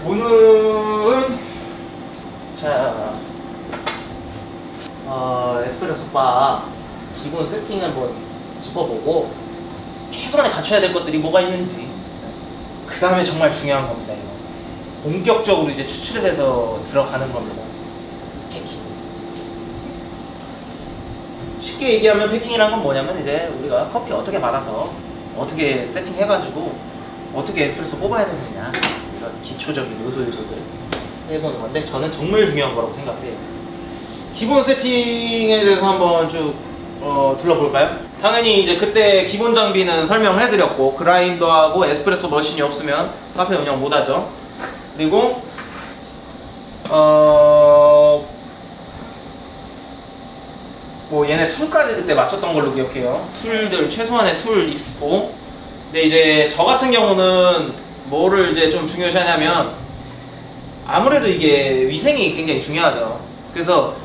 오늘은 자 에스프레소 바 기본 세팅 한번 짚어보고 최소한에 갖춰야 될 것들이 뭐가 있는지, 그 다음에 정말 중요한 겁니다. 이거 본격적으로 이제 추출을 해서 들어가는 겁니다. 패킹. 쉽게 얘기하면 패킹이란 건 뭐냐면 이제 우리가 커피 어떻게 받아서 어떻게 세팅해가지고 어떻게 에스프레소 뽑아야 되느냐, 이런 기초적인 요소들을 해보는 건데, 저는 정말 중요한 거라고 생각해요. 기본 세팅에 대해서 한번 쭉 둘러볼까요? 당연히 이제 그때 기본 장비는 설명을 해드렸고, 그라인더하고 에스프레소 머신이 없으면 카페 운영 못하죠. 그리고 뭐 얘네 툴까지 그때 맞췄던 걸로 기억해요. 툴들 최소한의 툴 있고, 근데 이제 저 같은 경우는 뭐를 이제 좀 중요시하냐면, 아무래도 이게 위생이 굉장히 중요하죠. 그래서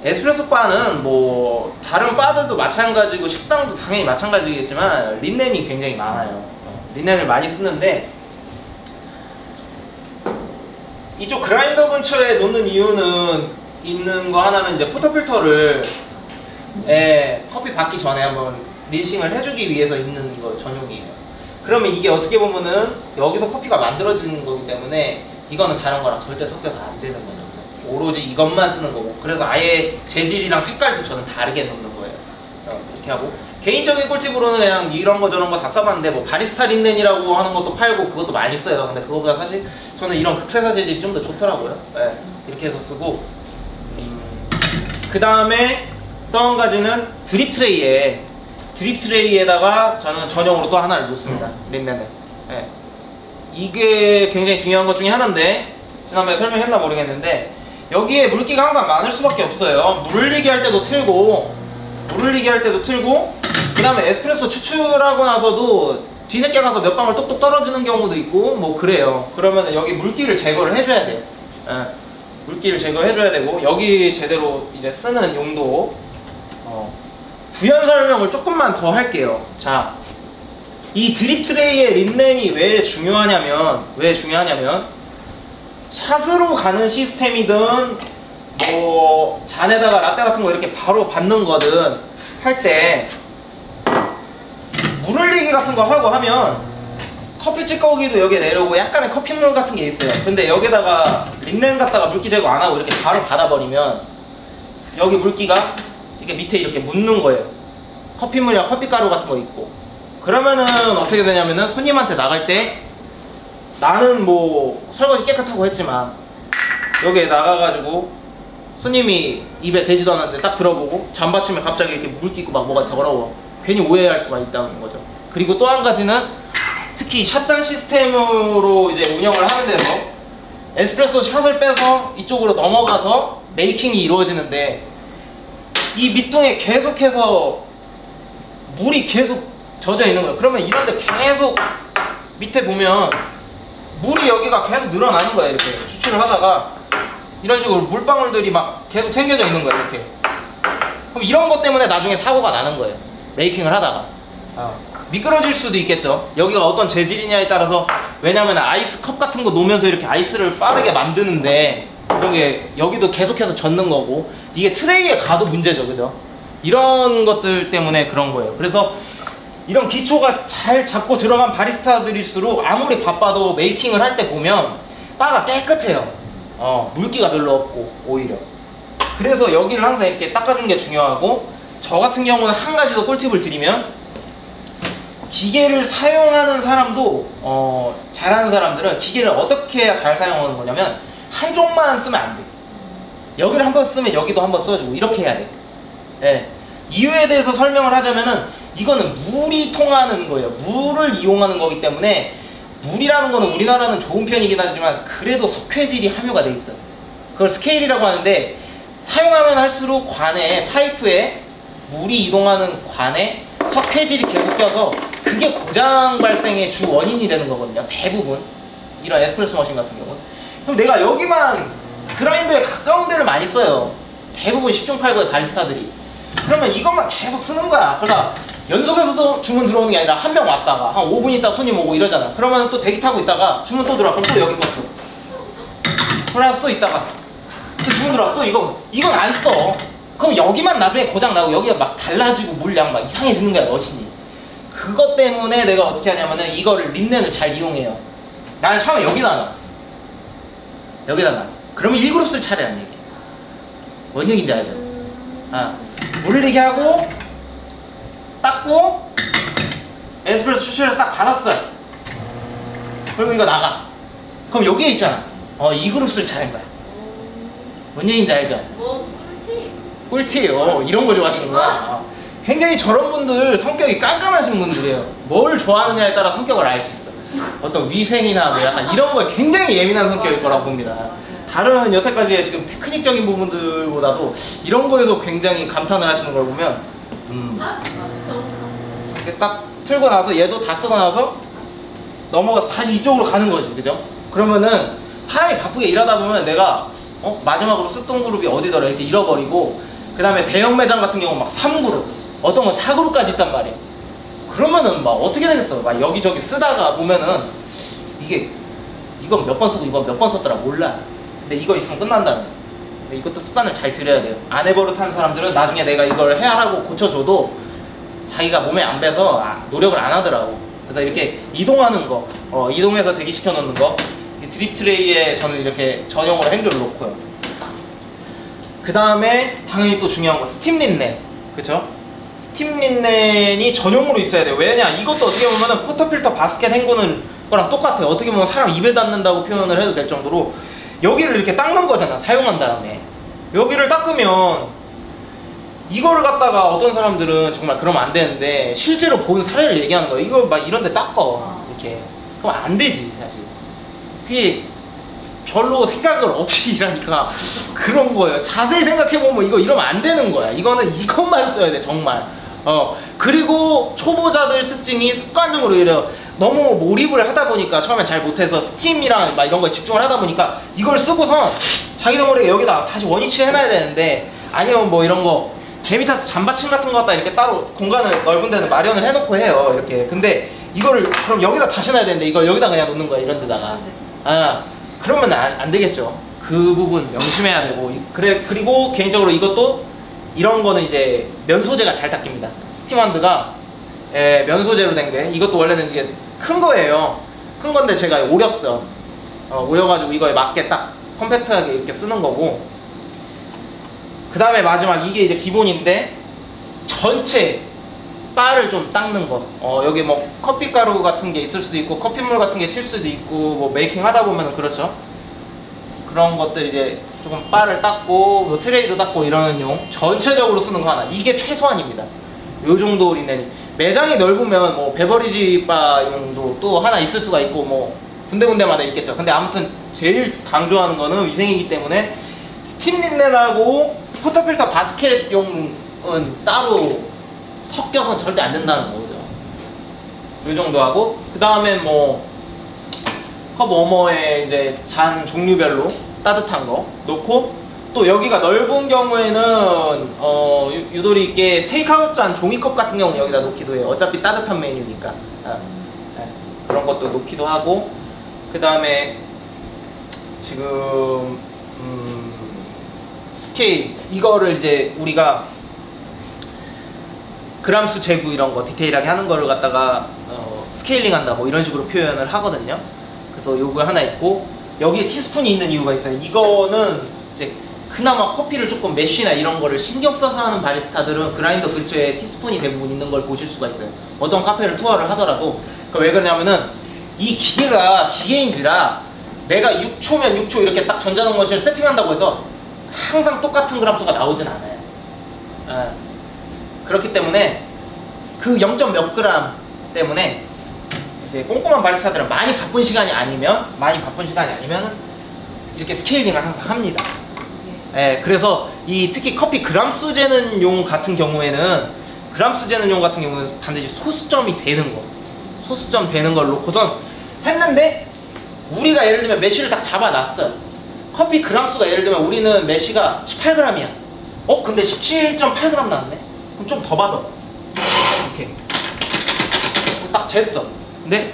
에스프레소 바는 뭐 다른 바들도 마찬가지고 식당도 당연히 마찬가지겠지만 린넨이 굉장히 많아요. 린넨을 많이 쓰는데, 이쪽 그라인더 근처에 놓는 이유는 있는 거 하나는 이제 포터필터를 커피 받기 전에 한번 린싱을 해주기 위해서 있는 거 전용이에요. 그러면 이게 어떻게 보면은 여기서 커피가 만들어지는 거기 때문에 이거는 다른 거랑 절대 섞여서 안 되는 거죠. 오로지 이것만 쓰는 거고, 그래서 아예 재질이랑 색깔도 저는 다르게 넣는 거예요. 이렇게 하고, 개인적인 꿀팁으로는 그냥 이런 거 저런 거 다 써봤는데, 뭐 바리스타 린넨이라고 하는 것도 팔고 그것도 많이 써요. 근데 그거보다 사실 저는 이런 극세사 재질이 좀 더 좋더라고요. 네, 이렇게 해서 쓰고, 그 다음에 또 한 가지는 드립 트레이에다가 저는 전용으로 또 하나를 놓습니다. 린넨을. 네. 이게 굉장히 중요한 것 중에 하나인데, 지난번에 설명했나 모르겠는데, 여기에 물기가 항상 많을 수밖에 없어요. 물 흘리기 할 때도 틀고, 그 다음에 에스프레소 추출하고 나서도 뒤늦게 가서 몇 방울 똑똑 떨어지는 경우도 있고 뭐 그래요. 그러면 여기 물기를 제거를 해줘야 돼요. 물기를 제거해줘야 되고, 여기 제대로 이제 쓰는 용도 부연 설명을 조금만 더 할게요. 자, 이 드립 트레이의 린넨이 왜 중요하냐면 샷으로 가는 시스템이든 뭐 잔에다가 라떼 같은 거 이렇게 바로 받는 거든 할 때 물 흘리기 같은 거 하고 하면 커피 찌꺼기도 여기에 내려오고 약간의 커피물 같은 게 있어요. 근데 여기다가 린넨 갖다가 물기 제거 안 하고 이렇게 바로 받아버리면 여기 물기가 이게 밑에 이렇게 묻는 거예요. 커피물이랑 커피가루 같은 거 있고. 그러면은 어떻게 되냐면은 손님한테 나갈 때, 나는 뭐 설거지 깨끗하고 했지만 여기에 나가가지고 손님이 입에 대지도 않았는데 딱 들어보고 잠받치면 갑자기 이렇게 물기 있고 막 뭐가 더러워, 괜히 오해할 수가 있다는 거죠. 그리고 또 한 가지는 특히 샷잔 시스템으로 이제 운영을 하는 데서 에스프레소 샷을 빼서 이쪽으로 넘어가서 메이킹이 이루어지는데, 이 밑둥에 계속해서 물이 계속 젖어 있는 거예요. 그러면 이런데 계속 밑에 보면 물이 여기가 계속 늘어나는 거예요. 이렇게 추출을 하다가 이런 식으로 물방울들이 막 계속 생겨져 있는 거예요. 이렇게. 그럼 이런 것 때문에 나중에 사고가 나는 거예요. 메이킹을 하다가 미끄러질 수도 있겠죠. 여기가 어떤 재질이냐에 따라서. 왜냐면 아이스 컵 같은 거 놓으면서 이렇게 아이스를 빠르게 만드는데 이런 게 여기도 계속해서 젖는 거고, 이게 트레이에 가도 문제죠. 그죠? 이런 것들 때문에 그런 거예요. 그래서 이런 기초가 잘 잡고 들어간 바리스타들일수록 아무리 바빠도 메이킹을 할 때 보면 바가 깨끗해요. 물기가 별로 없고 오히려. 그래서 여기를 항상 이렇게 닦아주는 게 중요하고, 저 같은 경우는 한 가지 더 꿀팁을 드리면, 기계를 사용하는 사람도 잘하는 사람들은 기계를 어떻게 해야 잘 사용하는 거냐면, 한쪽만 쓰면 안 돼. 여기를 한번 쓰면 여기도 한번 써주고 이렇게 해야 돼. 네. 이유에 대해서 설명을 하자면은, 이거는 물이 통하는 거예요. 물을 이용하는 거기 때문에, 물이라는 거는 우리나라는 좋은 편이긴 하지만 그래도 석회질이 함유가 돼 있어요. 그걸 스케일이라고 하는데, 사용하면 할수록 관에, 파이프에 물이 이동하는 관에 석회질이 계속 껴서 그게 고장 발생의 주 원인이 되는 거거든요. 대부분 이런 에스프레소 머신 같은 경우는. 그럼 내가 여기만 그라인더에 가까운 데를 많이 써요. 대부분 10중 8구의 바리스타들이. 그러면 이것만 계속 쓰는 거야. 그러다 연속해서도 주문 들어오는 게 아니라 한 명 왔다가 한 5분 있다 손님 오고 이러잖아. 그러면 또 대기 타고 있다가 주문 또 들어와. 그럼 또 여기 거 써. 그러나 또 있다가 또 주문 들어왔어. 또 이건 안 써. 그럼 여기만 나중에 고장 나고 여기가 막 달라지고 물량 막 이상해지는 거야, 머신이. 그것 때문에 내가 어떻게 하냐면은 이거를 린넨을 잘 이용해요. 나는 처음에 여기다 놔. 여기다 놔. 그러면 1그룹 쓸 차례란 얘기. 뭔 얘기인지 알죠? 물리게 하고 닦고 에스프레소 추출해서 딱 받았어요. 그리고 이거 나가. 그럼 여기에 있잖아. 2그룹 쓸 차례인 거야. 뭔 얘기인지 알죠? 꿀팁. 이런 거 좋아하시는구나. 굉장히 저런 분들 성격이 깐깐하신 분들이에요. 뭘 좋아하느냐에 따라 성격을 알 수 있어. 어떤 위생이나 뭐 약간 이런 거에 굉장히 예민한 성격일 거라고 봅니다. 다른 여태까지의 지금 테크닉적인 부분들보다도 이런 거에서 굉장히 감탄을 하시는 걸 보면 이렇게 딱 틀고 나서 얘도 다 쓰고 나서 넘어가서 다시 이쪽으로 가는 거지, 그죠? 그러면은 사람이 바쁘게 일하다 보면 내가 마지막으로 쓰던 그룹이 어디더라 이렇게 잃어버리고, 그 다음에 대형 매장 같은 경우 막 3그룹, 어떤 건 4그룹까지 있단 말이에요. 그러면은 막 어떻게 되겠어? 막 여기저기 쓰다가 보면은 이건 몇 번 쓰고 이건 몇 번 썼더라 몰라. 근데 이거 있으면 끝난다는. 이것도 습관을 잘 들여야 돼요. 안 해버릇한 사람들은 나중에 내가 이걸 해라고 고쳐줘도 자기가 몸에 안 배서 노력을 안 하더라고. 그래서 이렇게 이동하는 거, 이동해서 대기시켜 놓는 거, 이 드립 트레이에 저는 이렇게 전용으로 행주를 놓고요. 그 다음에 당연히 또 중요한 거 스팀 린넨, 그쵸? 스팀 린넨이 전용으로 있어야 돼요. 왜냐? 이것도 어떻게 보면은 포터필터 바스켓 헹구는 거랑 똑같아요. 어떻게 보면 사람 입에 닿는다고 표현을 해도 될 정도로 여기를 이렇게 닦는 거잖아, 사용한 다음에. 여기를 닦으면 이거를 갖다가 어떤 사람들은 정말 그러면 안 되는데 실제로 본 사례를 얘기하는 거야. 이거 막 이런 데 닦어 이렇게. 그럼 안 되지 사실. 그게 별로 생각을 없이 일하니까 그런 거예요. 자세히 생각해보면 이거 이러면 안 되는 거야. 이거는 이것만 써야 돼 정말. 그리고 초보자들 특징이 습관적으로 이래요. 너무 몰입을 하다 보니까 처음에 잘 못해서 스팀이랑 막 이런 거에 집중을 하다 보니까 이걸 쓰고선 자기도 모르게 여기다 다시 원위치 해놔야 되는데, 아니면 뭐 이런 거 데미타스 잠바침 같은 거 갖다 이렇게 따로 공간을 넓은 데는 마련을 해놓고 해요 이렇게. 근데 이거를 그럼 여기다 다시 놔야 되는데 이걸 여기다 그냥 놓는 거야, 이런 데다가. 그러면 안 되겠죠. 그 부분 명심해야 되고. 그리고 개인적으로 이것도 이런 거는 이제 면 소재가 잘 닦입니다. 스팀한드가 면 소재로 된 게, 이것도 원래는 이게 큰 거예요. 큰 건데 제가 오렸어. 오려가지고 이거에 맞게 딱 컴팩트하게 이렇게 쓰는 거고. 그 다음에 마지막 이게 이제 기본인데, 전체 바를 좀 닦는 거. 여기 뭐 커피 가루 같은 게 있을 수도 있고 커피물 같은 게 튈 수도 있고 뭐 메이킹 하다 보면은 그렇죠. 그런 것들 이제 조금 바를 닦고 뭐 트레이도 닦고 이러는 용 전체적으로 쓰는 거 하나. 이게 최소한입니다. 요 정도 린넨이. 매장이 넓으면 뭐 베버리지 바용도 또 하나 있을 수가 있고 뭐 군데군데마다 있겠죠. 근데 아무튼 제일 강조하는 거는 위생이기 때문에 스팀 린넨하고 포터필터 바스켓용은 따로 섞여서는 절대 안 된다는 거죠. 이 정도 하고, 그 다음에 뭐 컵 워머에 이제 잔 종류별로 따뜻한 거 놓고, 또 여기가 넓은 경우에는 유도리 있게 테이크아웃 잔 종이컵 같은 경우는 여기다 놓기도 해요. 어차피 따뜻한 메뉴니까. 그런 것도 놓기도 하고, 그 다음에 지금 스케일, 이거를 이제 우리가 그람수 재구 이런 거 디테일하게 하는 거를 갖다가 스케일링 한다 뭐 이런 식으로 표현을 하거든요. 그래서 요거 하나 있고, 여기에 티스푼이 있는 이유가 있어요. 이거는 이제 그나마 커피를 조금 메쉬나 이런 거를 신경 써서 하는 바리스타들은 그라인더 근처에 티스푼이 대부분 있는 걸 보실 수가 있어요. 어떤 카페를 투어를 하더라도. 왜 그러냐면은 이 기계가 기계인지라 내가 6초면 6초 이렇게 딱 전자능머신을 세팅한다고 해서 항상 똑같은 그람수가 나오진 않아요. 그렇기 때문에 그 0. 몇 그램 때문에 이제 꼼꼼한 바리스타들은 많이 바쁜 시간이 아니면 이렇게 스케일링을 항상 합니다. 그래서 이 특히 커피 그람수 재는 용 같은 경우는 반드시 소수점이 되는 거, 소수점 되는 걸 놓고선 했는데, 우리가 예를 들면 메쉬를 딱 잡아놨어요. 커피 그람수가 예를 들면 우리는 메쉬가 18g이야. 근데 17.8g 나왔네? 그럼 좀 더 받아. 이렇게 딱 쟀어. 근데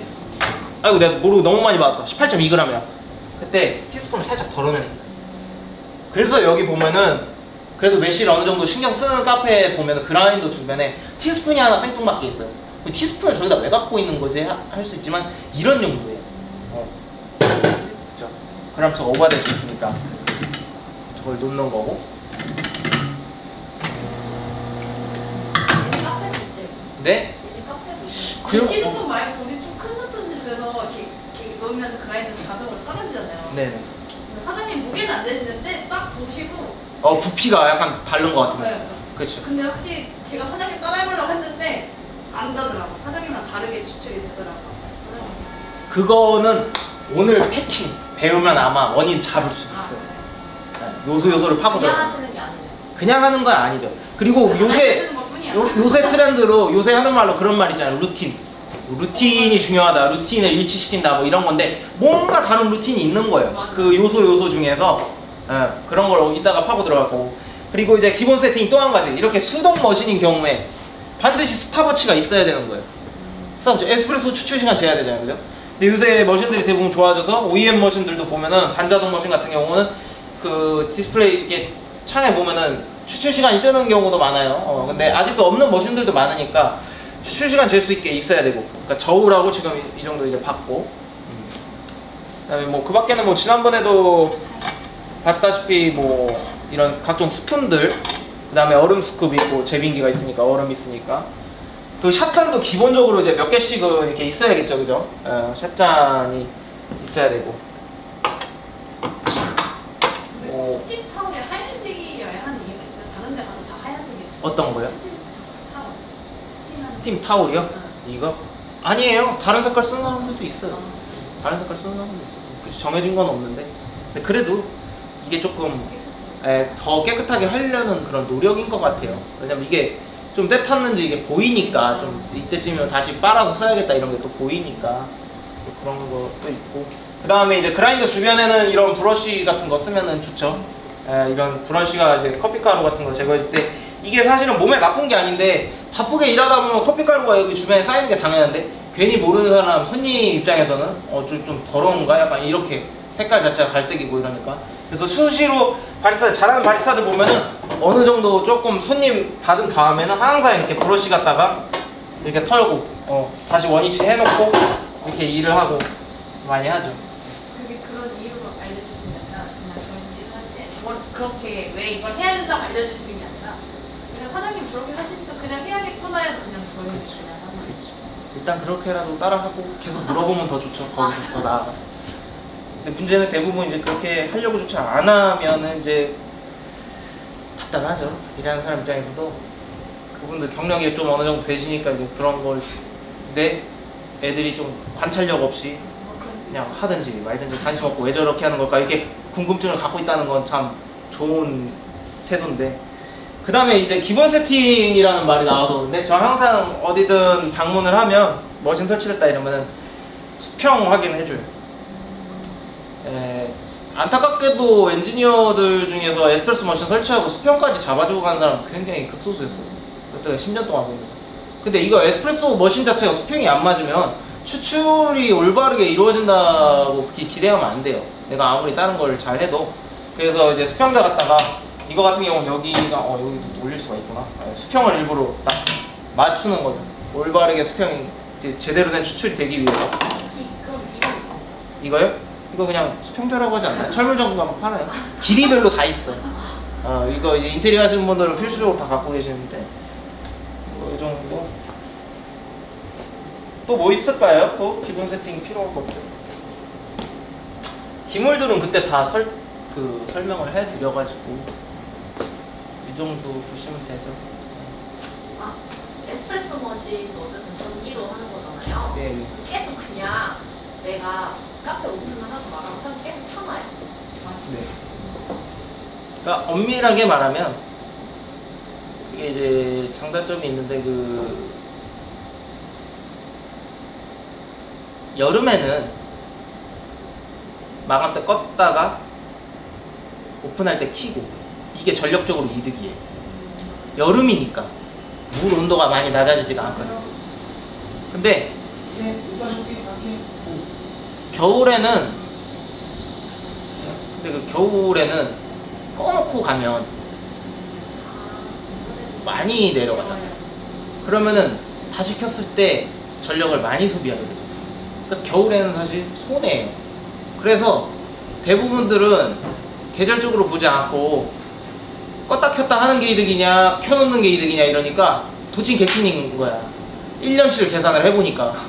아이고 내가 모르고 너무 많이 받았어. 18.2g이야. 그때 티스푼을 살짝 덜어내는 거예요. 그래서 여기 보면은 그래도 메쉬를 어느 정도 신경 쓰는 카페에 보면은 그라인더 주변에 티스푼이 하나 생뚱맞게 있어요. 그 티스푼을 저기다 왜 갖고 있는 거지 할 수 있지만 이런 용도예요. 그렇죠. 그램수가 오버될 수 있으니까 저걸 놓는 거고. 네? 그리고 티스푼 말고 우리 좀 큰 스푼집에서 이렇게 넣으면 그라인더 자동으로 떨어지잖아요. 네네. 사장님 무게는 안 되시는데 딱 보시고 부피가 약간 다른 것 같은데. 네, 그렇죠. 근데 확실히 제가 사장님 따라해보려고 했는데 안 되더라고. 사장님이랑 다르게 추출이 되더라고. 그거는 오늘 패킹 배우면 아마 원인 잡을 수도 있어요. 요소를 파고들어. 그냥 하시는 게 아니에요. 그냥 하는 건 아니죠. 그리고 요새 트렌드로 요새 하는 말로 그런 말 있잖아요. 루틴이 중요하다. 루틴을 일치시킨다. 뭐 이런 건데 뭔가 다른 루틴이 있는 거예요. 맞아. 그 요소 중에서 그런 걸 이따가 파고 들어가고. 그리고 이제 기본 세팅이 또 한 가지. 이렇게 수동 머신인 경우에 반드시 스탑워치가 있어야 되는 거예요. 스탑워치. 에스프레소 추출 시간 재야 되잖아요. 그죠? 근데 요새 머신들이 대부분 좋아져서 OEM 머신들도 보면은 반자동 머신 같은 경우는 그 디스플레이 이렇게 창에 보면은 추출 시간이 뜨는 경우도 많아요. 근데 아직도 없는 머신들도 많으니까 추출 시간 잴 수 있게 있어야 되고. 그러니까 저울하고 지금 이 정도 이제 받고. 그다음에 뭐 그 밖에는 뭐 지난번에도 봤다시피 뭐 이런 각종 스푼들, 그다음에 얼음 스쿱 있고 제빙기가 있으니까 얼음 있으니까. 그 샷잔도 기본적으로 이제 몇 개씩은 이렇게 있어야겠죠, 그죠? 샷잔이 있어야 되고. 스팀 타올이 하얀색이어야 하는 이유가 있어요. 다른 데 가서 다 하얀색이에요. 어떤 거요? 타올. 스팀 타올이요? 이거? 아니에요. 다른 색깔 쓰는 사람들도 있어요. 다른 색깔 쓰는 사람들도 있어요. 그치, 정해진 건 없는데. 근데 그래도 이게 조금 더 깨끗하게 하려는 그런 노력인 것 같아요. 왜냐면 이게 좀 때 탔는지 이게 보이니까 좀 이때쯤이면 다시 빨아서 써야겠다 이런 게 또 보이니까 그런 것도 있고. 그 다음에 이제 그라인더 주변에는 이런 브러쉬 같은 거 쓰면은 좋죠. 이런 브러쉬가 이제 커피가루 같은 거 제거해줄 때 이게 사실은 몸에 나쁜 게 아닌데 바쁘게 일하다 보면 커피가루가 여기 주변에 쌓이는 게 당연한데 괜히 모르는 사람 손님 입장에서는 좀 더러운가 약간 이렇게 색깔 자체가 갈색이고 이러니까. 그래서 수시로 잘하는 바리스타들 보면은 어느 정도 조금 손님 받은 다음에는 항상 이렇게 브러쉬 갖다가 이렇게 털고 다시 원위치 해놓고 이렇게 일을 하고 많이 하죠. 그게 그런 이유로 알려주시는 게 아니라 그냥 저희 일을 할 때 그렇게 왜 이걸 해야 된다고 알려주시는 게 아니라 그냥 사장님 저렇게 하시니까 그냥 해야겠구나 해서 그냥 저희 그냥 하는 거죠. 일단 그렇게라도 따라하고 계속 물어보면 더 좋죠. 거기서 더 나아가서. 근데 문제는 대부분 이제 그렇게 하려고조차 안 하면은 이제 답답하죠. 일하는 사람 입장에서도 그분들 경력이 좀 어느 정도 되시니까 이제 그런 걸 내 애들이 좀 관찰력 없이 그냥 하든지 말든지 관심 없고 왜 저렇게 하는 걸까 이렇게 궁금증을 갖고 있다는 건 참 좋은 태도인데. 그 다음에 이제 기본 세팅이라는 말이 나와서 그런데 저 항상 어디든 방문을 하면 머신 설치됐다 이러면은 수평 확인해줘요. 안타깝게도 엔지니어들 중에서 에스프레소 머신 설치하고 수평까지 잡아주고 가는 사람 굉장히 극소수였어요. 그때가 10년 동안 보면서. 근데 이거 에스프레소 머신 자체가 수평이 안 맞으면 추출이 올바르게 이루어진다고 그렇게 기대하면 안 돼요. 내가 아무리 다른 걸 잘 해도. 그래서 이제 수평자 갖다가 이거 같은 경우는 여기가 여기도 올릴 수가 있구나. 수평을 일부러 딱 맞추는 거죠. 올바르게 수평이 이제 제대로 된 추출이 되기 위해서. 그럼 이거요? 이거 그냥 수평자라고 하지 않나요? 철물 전문가만 파나요? 길이별로 다 있어. 이거 이제 인테리어 하시는 분들은 필수적으로 다 갖고 계시는데 이 정도. 또 뭐 있을까요? 또 기본 세팅 필요한 것들. 기물들은 그때 다 설명을 해드려가지고 이 정도 보시면 되죠. 에스프레소 머신도 어쨌든 전기로 하는 거잖아요. 네. 계속 그냥 내가 카페 오픈을 하고 말하고 사실 계속 켜놔요. 네. 그러니까 엄밀하게 말하면 그게 이제 장단점이 있는데 여름에는 마감 때 껐다가 오픈할 때 켜고 이게 전력적으로 이득이에요. 여름이니까 물 온도가 많이 낮아지지가 않거든요. 근데 겨울에는 근데 그 겨울에는 꺼놓고 가면 많이 내려가잖아요. 그러면은 다시 켰을 때 전력을 많이 소비하게 되죠. 그러니까 겨울에는 사실 손해예요. 그래서 대부분들은 계절적으로 보지 않고 껐다 켰다 하는 게 이득이냐 켜놓는 게 이득이냐 이러니까 도찐 개찐인 거야. 1년치를 계산을 해보니까.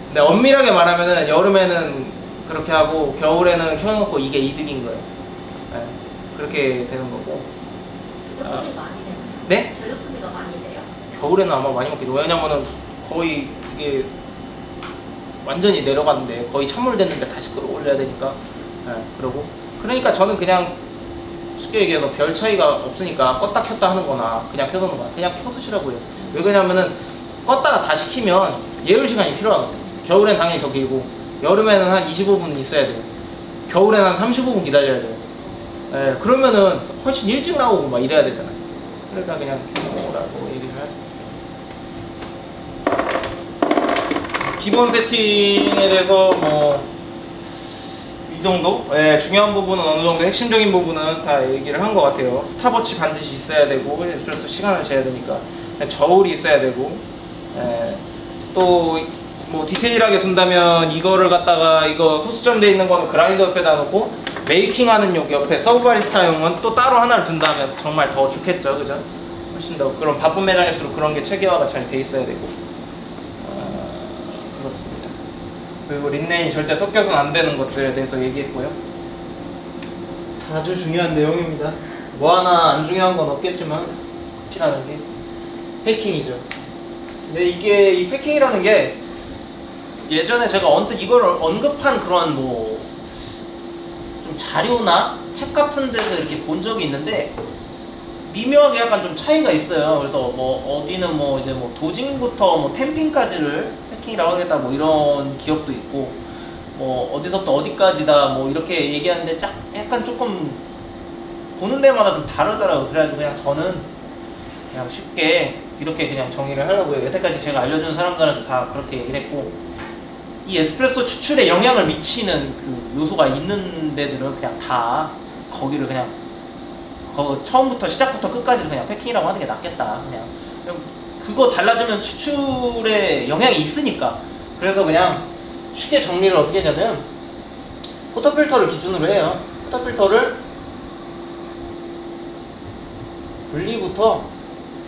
근데 엄밀하게 말하면은 여름에는 그렇게 하고 겨울에는 켜놓고 이게 이득인 거예요. 네, 그렇게 되는 거고. 전력 소비 많이 돼요? 네? 전력 소비가 많이 돼요? 겨울에는 아마 많이 먹겠죠. 왜냐면은 거의 이게 완전히 내려갔는데 거의 찬물 됐는데 다시 끌어올려야 되니까. 네, 그러니까 저는 그냥 쉽게 얘기해서 별 차이가 없으니까 껐다 켰다 하는 거나 그냥 켜두는 거야. 그냥 켜두시라고요. 왜 그러냐면은 껐다가 다시 키면 예열 시간이 필요하거든요. 겨울엔 당연히 더 길고 여름에는 한 25분 있어야 돼요. 겨울에는 한 35분 기다려야 돼요. 예, 그러면은 훨씬 일찍 나오고 막 이래야 되잖아요. 그러니까 그냥 켜라고 얘기를 하죠. 기본 세팅에 대해서 뭐 이 정도? 예, 중요한 부분은 어느 정도 핵심적인 부분은 다 얘기를 한 것 같아요. 스탑워치 반드시 있어야 되고 에스프레소 시간을 재야 되니까 저울이 있어야 되고 예, 또 뭐 디테일하게 둔다면 이거를 갖다가 이거 소수점 돼 있는 거는 그라인더 옆에다 놓고 메이킹하는 용 옆에 서브바리스타용은 또 따로 하나를 둔다면 정말 더 좋겠죠, 그죠? 훨씬 더 그런 바쁜 매장일수록 그런 게 체계화가 잘 돼 있어야 되고 그렇습니다. 그리고 린넨이 절대 섞여서는 안 되는 것들에 대해서 얘기했고요. 아주 중요한 내용입니다. 뭐 하나 안 중요한 건 없겠지만 커피라는 게 패킹이죠. 근데 이게 이 패킹이라는 게 예전에 제가 언뜻 이걸 언급한 그런 뭐 좀 자료나 책 같은 데서 이렇게 본 적이 있는데 미묘하게 약간 좀 차이가 있어요. 그래서 뭐 어디는 뭐 이제 뭐 도징부터 뭐 템핑까지를 패킹이라고 하겠다 뭐 이런 기업도 있고 뭐 어디서부터 어디까지다 뭐 이렇게 얘기하는데 약간 조금 보는 데마다 좀 다르더라고요. 그래가지고 그냥 저는 그냥 쉽게 이렇게 그냥 정의를 하려고요. 여태까지 제가 알려준 사람들한테 다 그렇게 얘기를 했고 이 에스프레소 추출에 영향을 미치는 그 요소가 있는 데들은 그냥 다 거기를 그냥 처음부터 시작부터 끝까지 그냥 패킹이라고 하는 게 낫겠다. 그냥 그거 달라지면 추출에 영향이 있으니까. 그래서 그냥 쉽게 정리를 어떻게 했냐면 포터필터를 기준으로 해요. 포터필터를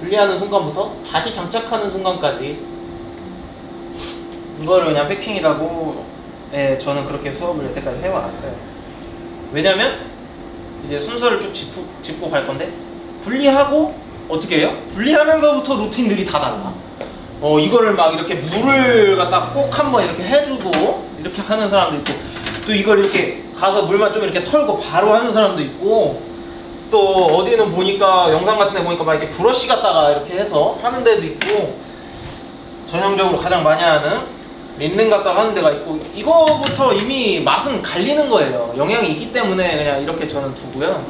분리하는 순간부터 다시 장착하는 순간까지 이거를 그냥 패킹이라고 저는 그렇게 수업을 여태까지 해왔어요. 왜냐면 이제 순서를 쭉 짚고 갈 건데 분리하고 어떻게 해요? 분리하면서부터 루틴들이 다 달라. 이거를 막 이렇게 물을 갖다 꼭 한번 이렇게 해주고 이렇게 하는 사람도 있고 또 이걸 이렇게 가서 물만 좀 이렇게 털고 바로 하는 사람도 있고 또 어디는 보니까 영상 같은 데 보니까 막 이렇게 브러쉬 갖다가 이렇게 해서 하는 데도 있고 전형적으로 가장 많이 하는 린넨 갖다가 하는 데가 있고 이거부터 이미 맛은 갈리는 거예요. 영향이 있기 때문에 그냥 이렇게 저는 두고요.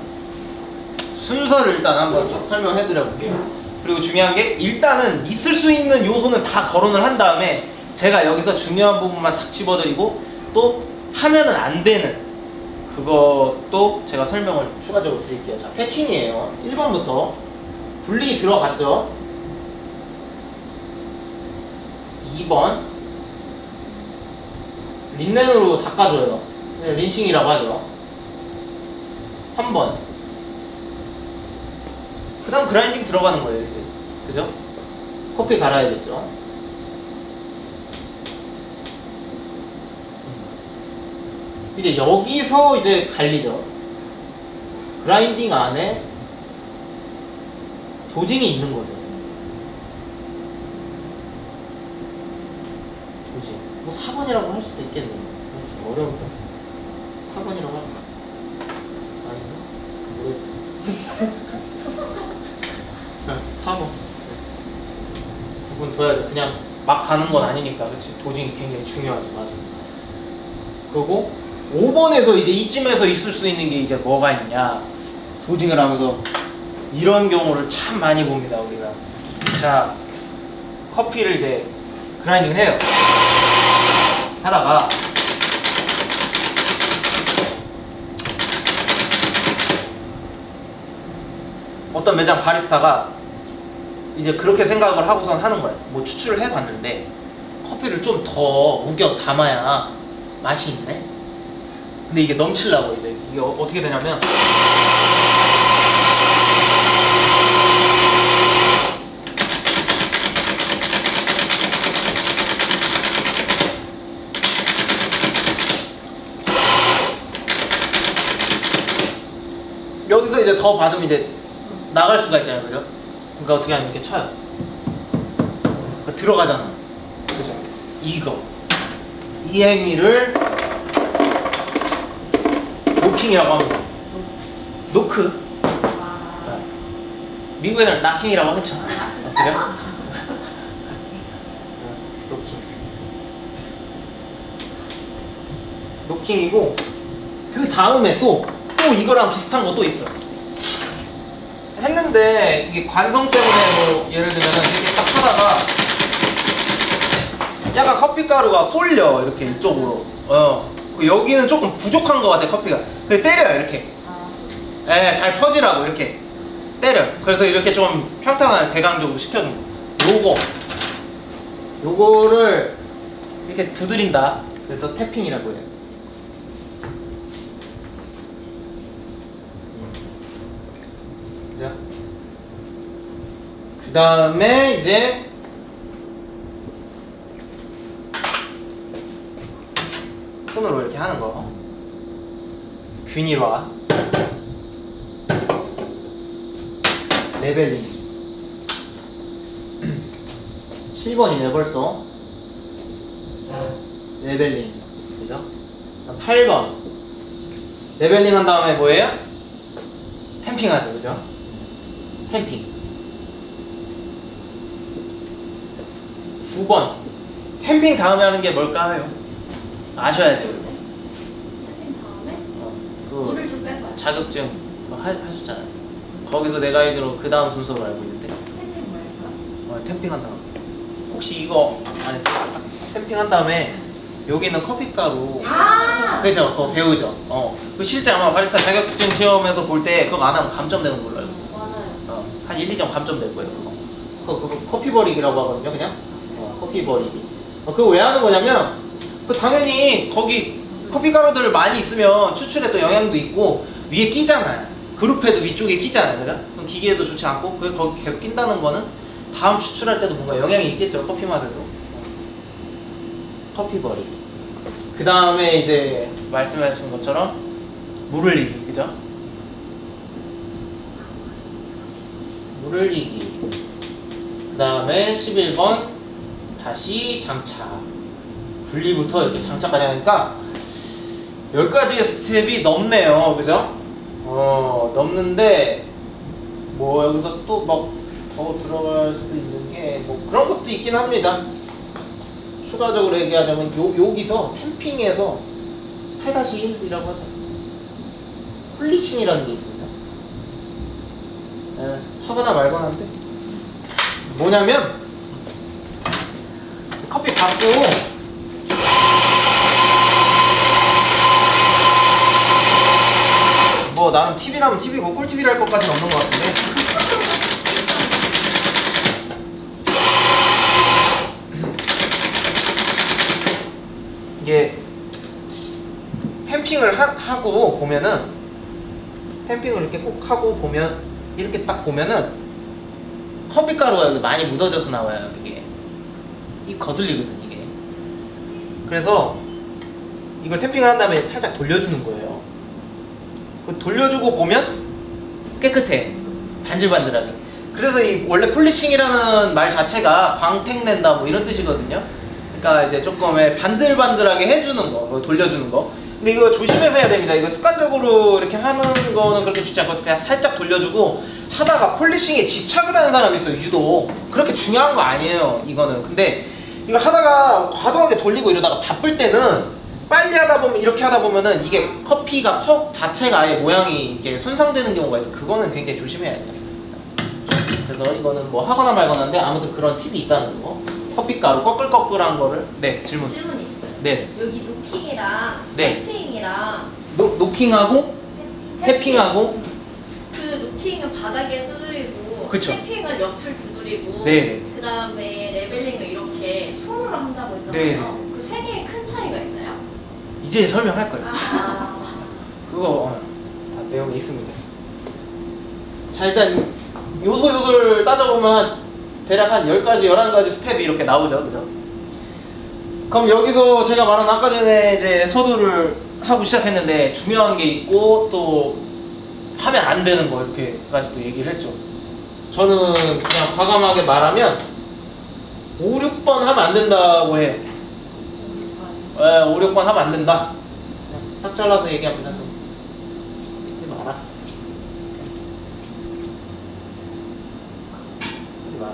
순서를 일단 한번 쭉 설명해 드려 볼게요. 그리고 중요한 게 일단은 있을 수 있는 요소는 다 거론을 한 다음에 제가 여기서 중요한 부분만 탁 집어드리고 또 하면은 안 되는 그것도 제가 설명을 추가적으로 드릴게요. 자, 패킹이에요. 1번부터 분리 들어갔죠. 2번 린넨으로 닦아줘요. 린싱이라고 하죠. 3번 그 다음 그라인딩 들어가는 거예요 이제. 그죠? 커피 갈아야겠죠. 이제 여기서 이제 갈리죠. 그라인딩 안에 도징이 있는 거죠. 도징. 뭐 4번이라고 할 수도 있겠네요. 어려운데. 4번이라고 할까? 아닌가? 모르겠다. 4번. 9분 둬야죠. 그냥 막 가는 건 아니니까. 그치? 도징이 굉장히 중요하죠. 맞아. 그리고 5번에서 이제 이쯤에서 있을 수 있는 게 이제 뭐가 있냐. 도징을 하면서 이런 경우를 참 많이 봅니다, 우리가. 자, 커피를 이제 그라인딩을 해요. 하다가 어떤 매장 바리스타가 이제 그렇게 생각을 하고선 하는 거예요. 뭐 추출을 해봤는데 커피를 좀 더 우겨 담아야 맛이 있네. 근데 이게 넘치려고 이제 이게 어떻게 되냐면 여기서 이제 더 받으면 이제 나갈 수가 있잖아요, 그죠? 그러니까 어떻게 하면 이렇게 쳐요. 그러니까 들어가잖아, 그죠? 이 행위를 노킹이라고 합니다. 노크. 미국에는 나킹이라고 하겠죠. 그죠? 노킹. 노킹이고 그 다음에 또 이거랑 비슷한 것도 있어요. 했는데 이게 관성 때문에 뭐 예를 들면 이렇게 딱 하다가 약간 커피 가루가 쏠려 이렇게 이쪽으로. 여기는 조금 부족한 것 같아 커피가. 근데 때려요 이렇게. 예, 잘 퍼지라고 이렇게 때려. 그래서 이렇게 좀 평탄하게 대강적으로 시켜준 거. 요거를 이렇게 두드린다. 그래서 태핑이라고 해요. 그 다음에 이제 손으로 이렇게 하는 거. 균일화, 레벨링. 7번이네 벌써. 레벨링, 그죠? 8번 레벨링 한 다음에 뭐예요? 탬핑 하죠, 그죠? 탬핑. 9번 탬핑 다음에 하는 게 뭘까요? 아셔야 돼요. 템핑 다음에 그 물을 좀 빼봐요. 자격증 하셨잖아요. 거기서 내가 알기로 그 다음 순서로 알고 있는데. 템핑 뭐예요? 탬핑 한 다음에 혹시 이거 안 했어요? 탬핑 한 다음에 여기는 커피가루. 그죠? 그거 배우죠? 그 실제 아마 바리스타 자격증 시험에서 볼 때 그거 안 하면 감점되는 걸로 알고 있어요. 맞아요. 한 1, 2점 감점될 거예요. 그거 커피 버리기라고 하거든요, 그냥. 커피 버리기. 그거 왜 하는 거냐면 그 당연히 거기 커피 가루들 많이 있으면 추출에 또 영향도 있고 위에 끼잖아요. 그룹에도 위쪽에 끼잖아요, 그죠? 그럼 기계에도 좋지 않고 그게 거기 계속 낀다는 거는 다음 추출할 때도 뭔가 영향이 있겠죠, 커피 맛에도. 커피 버리기. 그 다음에 이제 말씀하신 것처럼 물 흘리기, 그죠? 물 흘리기. 그 다음에 11번 다시 장착. 분리부터 이렇게 장착까지 하니까 10가지의 스텝이 넘네요, 그죠? 넘는데 뭐 여기서 또 막 더 들어갈 수도 있는 게 뭐 그런 것도 있긴 합니다. 추가적으로 얘기하자면 여기서 탬핑에서 8-1이라고 하죠. 폴리싱이라는 게 있습니다. 하거나 말거나인데 뭐냐면 커피 받고 뭐 나는 팁이라면 팁이고 꿀팁이랄 것까지는 없는 것 같은데 이게 탬핑을 하고 보면은 탬핑을 이렇게 꼭 하고 보면 이렇게 딱 보면은 커피 가루가 여기 많이 묻어져서 나와요. 이게 거슬리거든 이게. 그래서 이걸 탬핑을 한 다음에 살짝 돌려주는 거예요. 그 돌려주고 보면 깨끗해, 반질반질하게. 그래서 이 원래 폴리싱이라는 말 자체가 광택낸다 뭐 이런 뜻이거든요. 그러니까 이제 조금 반들반들하게 해주는 거, 돌려주는 거. 근데 이거 조심해서 해야 됩니다. 이거 습관적으로 이렇게 하는 거는 그렇게 좋지 않고 그냥 살짝 돌려주고 하다가 폴리싱에 집착을 하는 사람이 있어요. 유독 그렇게 중요한 거 아니에요 이거는. 근데 이거 하다가 과도하게 돌리고 이러다가 바쁠 때는 빨리 하다 보면 이렇게 하다 보면은 이게 커피가 컵 자체가 아예 모양이 이게 손상되는 경우가 있어. 그거는 굉장히 조심해야 돼요. 그래서 이거는 뭐 하거나 말거나인데 아무튼 그런 팁이 있다는 거. 커피가루 꺼끌꺼끌한 거를. 네, 질문이 있어요. 네. 여기 노킹이랑 네. 탬핑이랑 노킹하고 탭핑하고 그 노킹은 바닥에 두드려 그쵸. 탭핑을 옆을 두드리고 네네. 그 다음에 레벨링을 이렇게 손으로 한다고 했잖아요. 네네. 그 세 개의 큰 차이가 있나요? 이제 설명할 거예요. 아, 그거 내용이 있습니다. 자, 일단 요소를 따져보면 대략 한 10가지, 11가지 스텝이 이렇게 나오죠. 그죠? 그럼 여기서 제가 말한 아까 전에 이제 서두를 하고 시작했는데 중요한 게 있고 또 하면 안 되는 거 이렇게까지도 얘기를 했죠. 저는 그냥 과감하게 말하면 5, 6번 하면 안 된다고 해요. 5, 6번 하면 안 된다. 그냥 딱 잘라서 얘기합니다. 하지 마라. 하지 마라.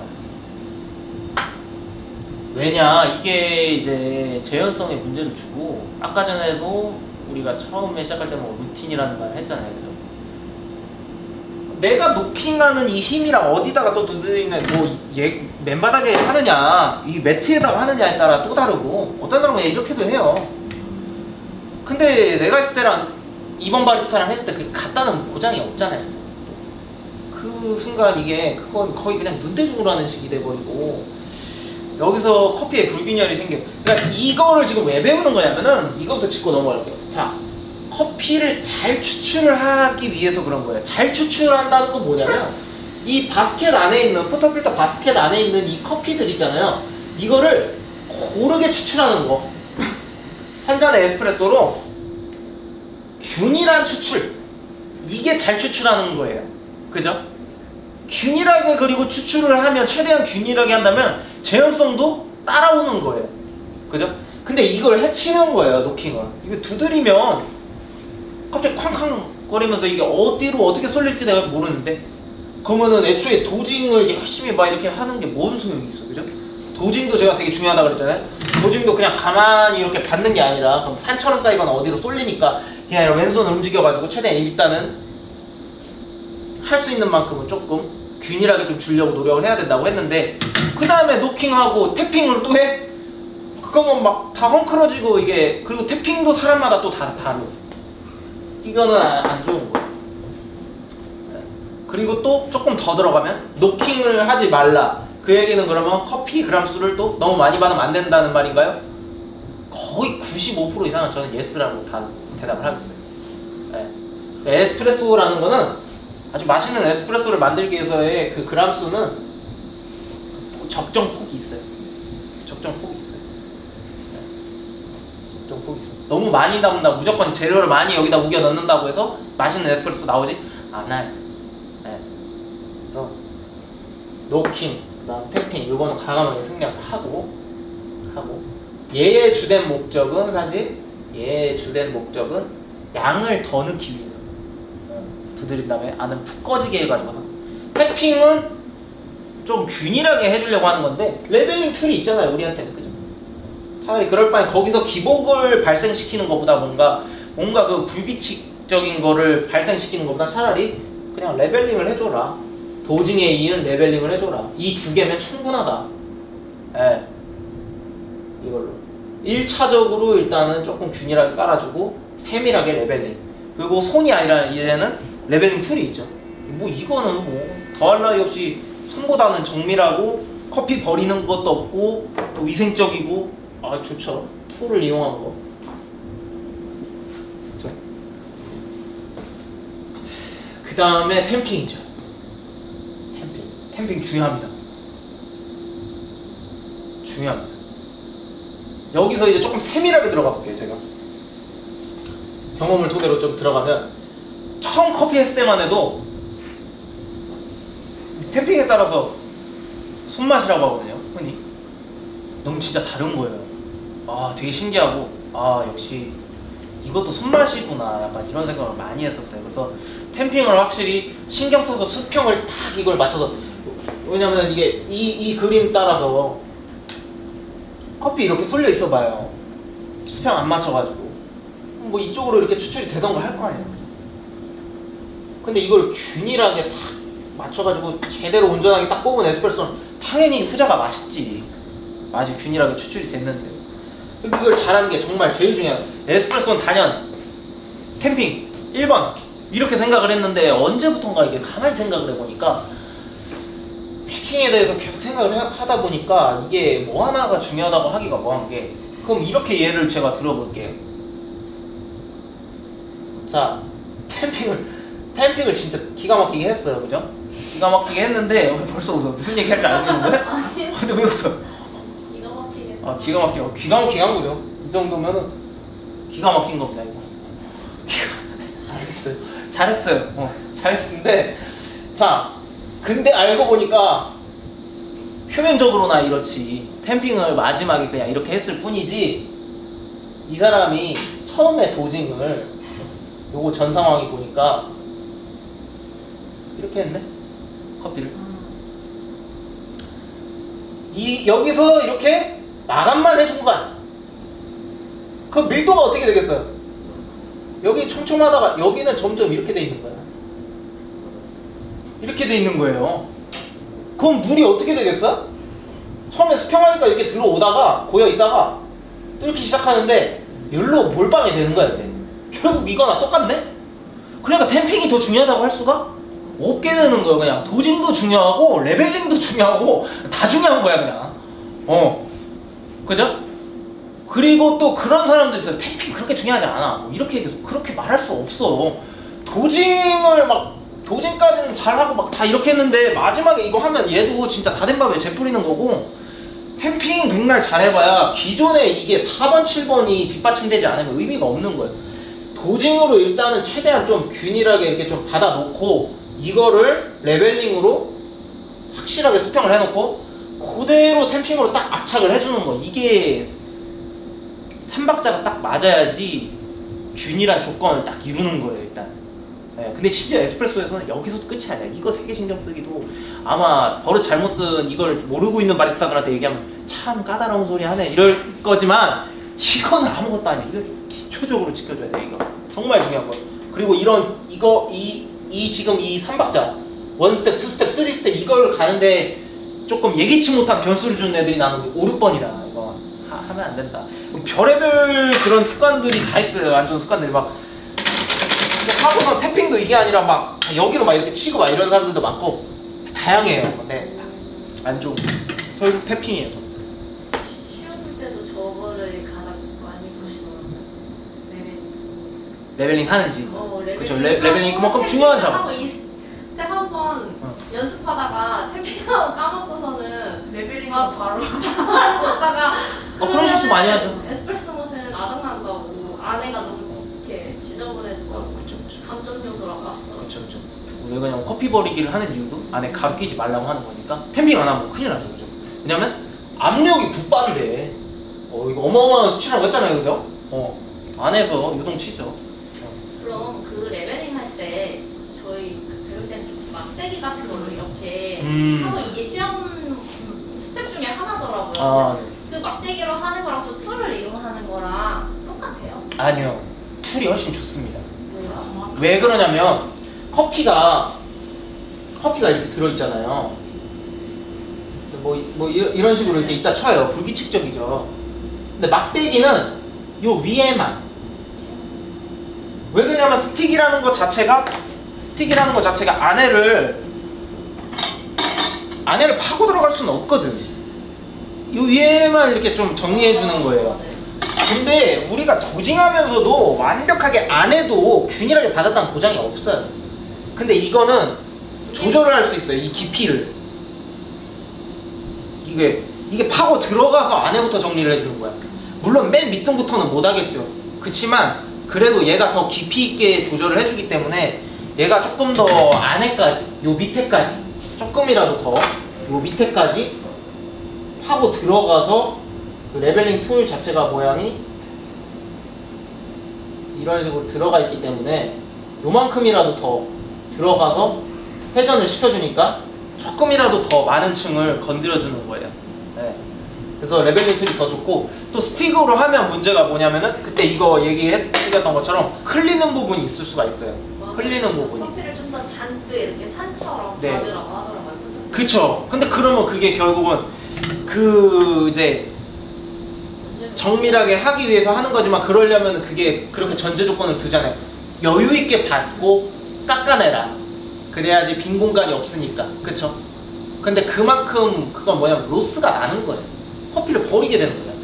왜냐, 이게 이제 재현성에 문제를 주고, 아까 전에도 우리가 처음에 시작할 때 뭐 루틴이라는 말 했잖아요. 그죠? 내가 노킹하는 이 힘이랑 어디다가 또 두드리는 맨바닥에 하느냐, 이 매트에다가 하느냐에 따라 또 다르고, 어떤 사람은 이렇게도 해요. 근데 내가 했을 때랑 이번 바리스타랑 했을 때 그 같다는 보장이 없잖아요. 그 순간 그건 거의 그냥 눈대중으로 하는 식이 돼버리고, 여기서 커피에 불균열이 생겨요. 그러니까 이거를 지금 왜 배우는 거냐면은, 이것부터 짚고 넘어갈게요. 자, 커피를 잘 추출을 하기 위해서 그런 거예요. 잘 추출한다는 건 뭐냐면, 이 바스켓 안에 있는, 포터필터 바스켓 안에 있는 이 커피들 있잖아요. 이거를 고르게 추출하는 거. 한 잔의 에스프레소로 균일한 추출, 이게 잘 추출하는 거예요. 그죠? 균일하게 그리고 추출을 하면, 최대한 균일하게 한다면 재현성도 따라오는 거예요. 그죠? 근데 이걸 해치는 거예요, 노킹을. 이거 두드리면 갑자기 쾅쾅 거리면서 이게 어디로 어떻게 쏠릴지 내가 모르는데, 그러면은 애초에 도징을 열심히 막 이렇게 하는 게 뭔 소용이 있어. 그죠? 도징도 제가 되게 중요하다 그랬잖아요. 도징도 그냥 가만히 이렇게 받는 게 아니라, 그럼 산처럼 쌓이거나 어디로 쏠리니까 그냥 왼손을 움직여가지고 최대한 일단은 할 수 있는 만큼은 조금 균일하게 좀 주려고 노력을 해야 된다고 했는데, 그 다음에 노킹하고 태핑을 또 해? 그거면 막 다 헝클어지고 이게, 그리고 태핑도 사람마다 또 다르고, 이거는 안 좋은 거예요. 그리고 또 조금 더 들어가면 노킹을 하지 말라. 그 얘기는 그러면 커피 그람 수를 또 너무 많이 받으면 안 된다는 말인가요? 거의 95% 이상은 저는 예스라고 다 대답을 하겠어요. 네. 에스프레소라는 거는, 아주 맛있는 에스프레소를 만들기 위해서의 그 그람 수는 적정 폭이 있어요. 적정 폭이 있어요. 네. 적정 폭이 있어요. 너무 많이 담는다, 무조건 재료를 많이 여기다 우겨 넣는다고 해서 맛있는 에스프레소 나오지 않아요. 네. 그래서 노킹, 그다음 태핑, 이거는 과감하게 생략하고 얘의 주된 목적은 양을 더 넣기 위해서 두드린 다음에 안을 푹 꺼지게 해가지고 하고, 태핑은 좀 균일하게 해주려고 하는 건데, 레벨링 툴이 있잖아요, 우리한테는. 그죠? 차라리 그럴 바엔 거기서 기복을 발생시키는 것보다 뭔가 그 불규칙적인 거를 발생시키는 것보다 차라리 그냥 레벨링을 해줘라. 도징에 이은 레벨링을 해줘라. 이 두 개면 충분하다. 예. 이걸로 1차적으로 일단은 조금 균일하게 깔아주고 세밀하게 레벨링, 그리고 손이 아니라 이제는 레벨링 툴이 있죠. 뭐 이거는 뭐 더할 나위 없이 손보다는 정밀하고 커피 버리는 것도 없고 또 위생적이고, 아 좋죠. 툴을 이용한 거. 그 다음에 템핑이죠. 템핑 중요합니다. 여기서 이제 조금 세밀하게 들어가 볼게요. 제가 경험을 토대로 좀 들어가면, 처음 커피 했을 때만 해도 템핑에 따라서 손맛이라고 하거든요, 흔히. 너무 진짜 다른 거예요. 아 되게 신기하고, 아 역시 이것도 손맛이구나, 약간 이런 생각을 많이 했었어요. 그래서 템핑을 확실히 신경 써서 수평을 딱 이걸 맞춰서, 왜냐면 이게 이 그림 따라서 커피 이렇게 쏠려 있어 봐요. 수평 안 맞춰가지고 뭐 이쪽으로 이렇게 추출이 되던가 할 거 아니에요. 근데 이걸 균일하게 딱 맞춰가지고 제대로 온전하게 딱 뽑은 에스프레소는 당연히 후자가 맛있지. 맛이 균일하게 추출이 됐는데, 그걸 잘하는 게 정말 제일 중요해요. 에스프레소는 단연 템핑 1번 이렇게 생각을 했는데, 언제부턴가 이게 가만히 생각을 해보니까 마킹에 대해서 계속 생각을 하다 보니까 이게 뭐 하나가 중요하다고 하기가 뭐한 게, 그럼 이렇게 예를 제가 들어볼게요. 자, 템핑을 진짜 기가 막히게 했어요, 그죠? 기가 막히게 했는데 왜 벌써 웃어? 무슨 얘기 할지 알겠는 거야? 아니 근데 왜 웃어? 기가 막히게. 아, 기가 막히고 기가 막히게 한 거죠. 이 정도면은 기가 막힌 겁니다, 이거. 알겠어요. 잘했어요. 잘했는데, 자, 근데 알고 보니까 표면적으로나 이렇지 템핑을 마지막에 그냥 이렇게 했을 뿐이지, 이 사람이 처음에 도징을 요거 전 상황이 보니까 이렇게 했네, 커피를. 여기서 이렇게 마감만 해준 거야. 그 밀도가 어떻게 되겠어요? 여기 촘촘하다가 여기는 점점 이렇게 돼 있는 거야. 이렇게 돼 있는 거예요. 그럼 물이 어떻게 되겠어? 처음에 수평하니까 이렇게 들어오다가 고여 있다가 뚫기 시작하는데 열로 몰빵이 되는 거야 이제. 결국 이거나 똑같네? 그러니까 템핑이 더 중요하다고 할 수가 없게 되는 거예요. 그냥 도징도 중요하고 레벨링도 중요하고 다 중요한 거야 그냥. 그죠? 그리고 또 그런 사람들 있어요. 템핑 그렇게 중요하지 않아. 뭐 이렇게 계속 그렇게 말할 수 없어. 도징까지는 잘하고 막 다 이렇게 했는데 마지막에 이거 하면 얘도 진짜 다 된 밥에 재 뿌리는 거고, 템핑 백날 잘해봐야 기존에 이게 4번, 7번이 뒷받침되지 않으면 의미가 없는 거예요. 도징으로 일단은 최대한 좀 균일하게 이렇게 좀 받아놓고 이거를 레벨링으로 확실하게 수평을 해놓고 그대로 템핑으로 딱 압착을 해주는 거. 이게 3박자가 딱 맞아야지 균일한 조건을 딱 이루는 거예요 일단. 네, 근데 심지어 에스프레소에서는 여기서 끝이 아니야. 이거 3개 신경 쓰기도 아마 버릇 잘못 든 이걸 모르고 있는 바리스타들한테 얘기하면 참 까다로운 소리 하네 이럴 거지만, 이거는 아무것도 아니야. 이거 기초적으로 지켜줘야 돼. 이거 정말 중요한 거예요. 그리고 지금 이 3박자 1스텝, 2스텝, 3스텝 이걸 가는데 조금 예기치 못한 변수를 주는 애들이 나는 5, 6번이다. 이거 하면 안 된다. 별의별 그런 습관들이 다 있어요. 안 좋은 습관들이 막 하고서 탭핑도 이게 아니라 막 여기로 막 이렇게 치고 막 이런 사람들도 많고 다양해요. 근데 안 좋은 결국 탭핑이에요. 시험 볼 때도 저거를 가장 많이 보시더라고요. 레벨링 하는지. 그쵸, 레벨링이 그만큼 템핑 중요한 작업. 하고 이 스텝 한번 연습하다가 템핑하고 까먹고서는 레벨링 바로 하고 있다가 그런 실수 많이 하죠. 에스프레소 머신은 아작난다고 안에가 너무 이렇게 지저분해서 그쵸. 감점 요소로 아까웠어. 그쵸. 우리가 그냥 커피 버리기를 하는 이유도 안에 가루 끼지 말라고 하는 거니까 템핑 안 하면 큰일 나죠. 그죠? 왜냐면 압력이 9바인데 이거 어마어마한 수치라고 했잖아요. 그죠? 안에서 유동치죠. 그럼 그 레벨링 할 때 저희 배울 때는 좀 막대기 같은 걸로 이렇게 하고 이게 시험 스텝 중에 하나더라고요. 그 막대기로 하는 거랑 저 툴을 이용하는 거랑 똑같아요? 아니요. 툴이 훨씬 좋습니다. 왜요? 왜 그러냐면 커피가 이렇게 들어있잖아요. 뭐 이런 식으로 이렇게 있다 쳐요. 불규칙적이죠. 근데 막대기는 요 위에만. 왜 그러냐면 스틱이라는 것 자체가 안에를 파고 들어갈 수는 없거든. 요 위에만 이렇게 좀 정리해 주는 거예요. 근데 우리가 도징하면서도 완벽하게 안에도 균일하게 받았다는 보장이 없어요. 근데 이거는 조절을 할 수 있어요. 이 깊이를. 이게 파고 들어가서 안에부터 정리를 해주는 거야. 물론 맨 밑둥부터는 못 하겠죠. 그치만 그래도 얘가 더 깊이 있게 조절을 해주기 때문에 얘가 조금 더 안에까지, 요 밑에까지 조금이라도 더 요 밑에까지 파고 들어가서 그 레벨링 툴 자체가 모양이 이런 식으로 들어가 있기 때문에 요만큼이라도 더 들어가서 회전을 시켜주니까 조금이라도 더 많은 층을 건드려주는 거예요. 네. 그래서 레벨링 툴이 더 좋고, 또 스틱으로 하면 문제가 뭐냐면은 그때 이거 얘기했던 것처럼 흘리는 부분이 있을 수가 있어요. 흘리는 부분이. 커피를 좀 더 잔뜩 이렇게 산처럼 네. 받으라고 하더라고요. 그쵸. 근데 그러면 그게 결국은 이제 정밀하게 하기 위해서 하는 거지만, 그러려면 그게 그렇게 전제 조건을 두잖아요. 여유 있게 받고 깎아내라. 그래야지 빈 공간이 없으니까. 그쵸? 근데 그만큼 그건 뭐냐면 로스가 나는 거예요. 커피를 버리게 되는 거예요.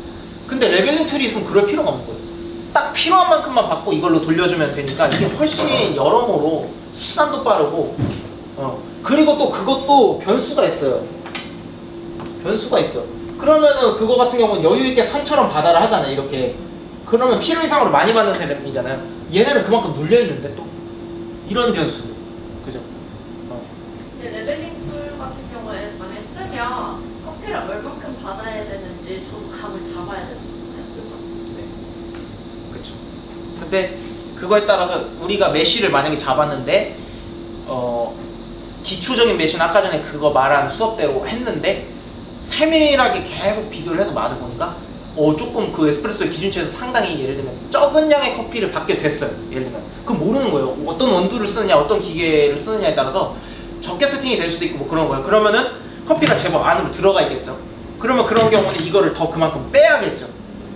근데 레벨링 툴이 있으면 그럴 필요가 없는 거예요. 딱 필요한 만큼만 받고 이걸로 돌려주면 되니까 이게 훨씬 여러모로 시간도 빠르고 그리고 또 그것도 변수가 있어요. 변수가 있어. 그러면은 그거 같은 경우는 여유있게 산처럼 받아라 하잖아요. 이렇게. 그러면 필요 이상으로 많이 받는 셈이잖아요. 얘네는 그만큼 눌려있는데 또 이런 변수. 그죠? 근데 레벨링 툴 같은 경우에 만약에 쓰면 커피를 얼마큼 받아야 되는지 저도 감을 잡아야 되는 거잖아요. 그죠? 네. 그쵸. 근데 그거에 따라서 우리가 메쉬를 만약에 잡았는데 기초적인 메쉬는 아까 전에 그거 말한 수업대로 했는데 세밀하게 계속 비교를 해서 맞아보니까 조금 그 에스프레소의 기준치에서 상당히 예를 들면 적은 양의 커피를 받게 됐어요. 예를 들면 그럼 모르는 거예요. 어떤 원두를 쓰느냐 어떤 기계를 쓰느냐에 따라서 적게 세팅이 될 수도 있고 뭐 그런 거예요. 그러면은 커피가 제법 안으로 들어가 있겠죠. 그러면 그런 경우는 이거를 더 그만큼 빼야겠죠.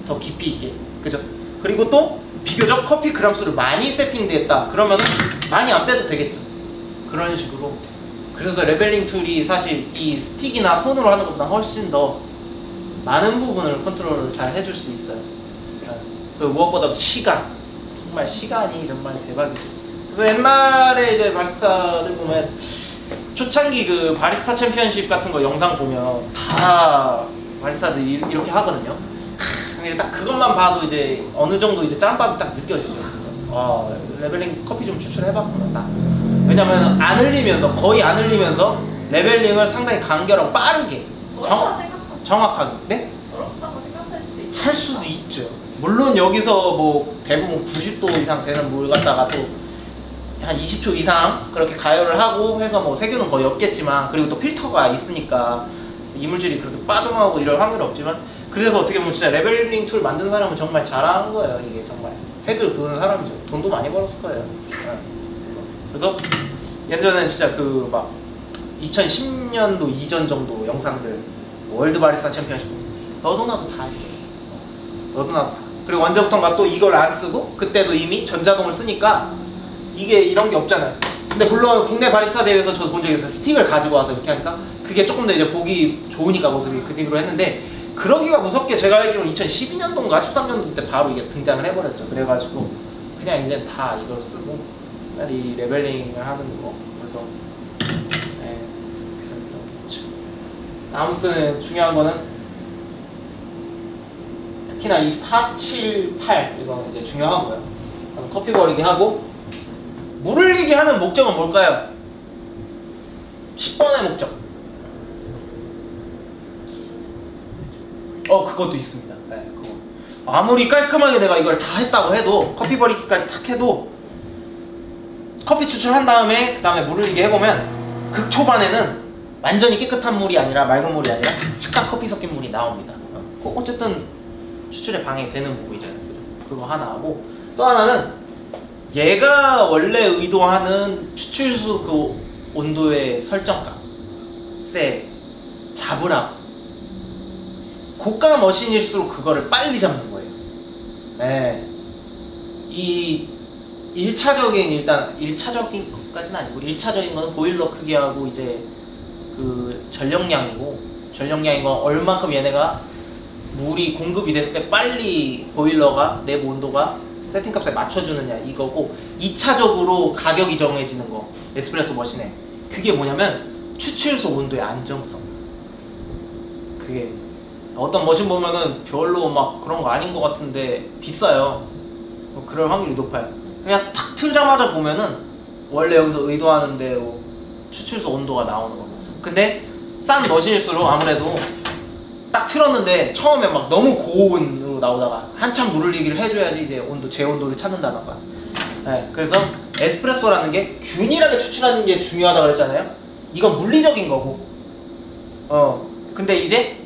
더 깊이 있게. 그죠? 그리고 또 비교적 커피 그람 수를 많이 세팅됐다. 그러면은 많이 안 빼도 되겠죠. 그런 식으로. 그래서 레벨링 툴이 사실 이 스틱이나 손으로 하는 것보다 훨씬 더 많은 부분을 컨트롤을 잘 해줄 수 있어요. 그 무엇보다 시간. 정말 시간이 정말 대박이죠. 그래서 옛날에 이제 바리스타들 보면 초창기 그 바리스타 챔피언십 같은 거 영상 보면 다 바리스타들이 이렇게 하거든요. 근데 딱 그것만 봐도 이제 어느 정도 이제 짬밥이 딱 느껴지죠. 레벨링 커피 좀 추출해봤구나. 딱. 왜냐면 안 흘리면서 거의 안 흘리면서 레벨링을 상당히 간결하고 빠르게 정확하게 네? 어렵다고 생각할 수도 있죠. 할 수도 있죠. 물론 여기서 뭐 대부분 90도 이상 되는 물 갖다가 또 한 20초 이상 그렇게 가열을 하고 해서 뭐 세균은 거의 없겠지만 그리고 또 필터가 있으니까 이물질이 그렇게 빠져나오고 이럴 확률은 없지만 그래서 어떻게 보면 진짜 레벨링 툴 만든 사람은 정말 잘하는 거예요. 이게 정말 획을 그는 사람이죠. 돈도 많이 벌었을 거예요. 그래서 예전에는 진짜 그 막 2010년도 이전 정도 영상들 월드 바리스타 챔피언십 너도 나도 다 이렇게 너도 나도 다. 그리고 언제부턴가 또 이걸 안 쓰고 그때도 이미 전자동을 쓰니까 이게 이런 게 없잖아요. 근데 물론 국내 바리스타 대회에서 저도 본 적이 있어요. 스틱을 가지고 와서 이렇게 하니까 그게 조금 더 이제 보기 좋으니까 모습이 그 뒤로 했는데 그러기가 무섭게 제가 알기로는 2012년도인가 13년도 때 바로 이게 등장을 해버렸죠. 그래가지고 그냥 이제 다 이걸 쓰고 이 레벨링을 하는 거. 그래서 네, 아무튼 중요한 거는 특히나 이 4, 7, 8 이건 이제 중요한 거예요. 커피 버리기 하고 물 흘리기 하는 목적은 뭘까요? 10번의 목적. 그것도 있습니다. 네, 그거. 아무리 깔끔하게 내가 이걸 다 했다고 해도 커피 버리기까지 탁 해도 커피 추출한 다음에 그 다음에 물 흘리기 해보면 극 초반에는 완전히 깨끗한 물이 아니라 맑은 물이 아니라 약간 커피 섞인 물이 나옵니다. 어쨌든 추출에 방해가 되는 부분이잖아요. 그거 하나 하고 또 하나는 얘가 원래 의도하는 추출수 그 온도의 설정값 잡으라고 고가 머신일수록 그거를 빨리 잡는 거예요. 네. 이 1차적인 것까지는 아니고 1차적인 거는 보일러 크기하고 이제 그 전력량이고 전력량인 건 얼만큼 얘네가 물이 공급이 됐을 때 빨리 보일러가 내부 온도가 세팅값에 맞춰주느냐 이거고 2차적으로 가격이 정해지는 거 에스프레소 머신에 그게 뭐냐면 추출소 온도의 안정성. 그게 어떤 머신 보면은 별로 막 그런 거 아닌 것 같은데 비싸요. 그럴 확률이 높아요. 그냥 탁 틀자마자 보면은 원래 여기서 의도하는 대로 추출소 온도가 나오는 거. 근데 싼 머신일수록 아무래도 딱 틀었는데 처음에 막 너무 고온으로 나오다가 한참 물 흘리기를 해줘야지 이제 제 온도를 찾는다던가. 네, 그래서 에스프레소라는 게 균일하게 추출하는 게 중요하다고 그랬잖아요. 이건 물리적인 거고 근데 이제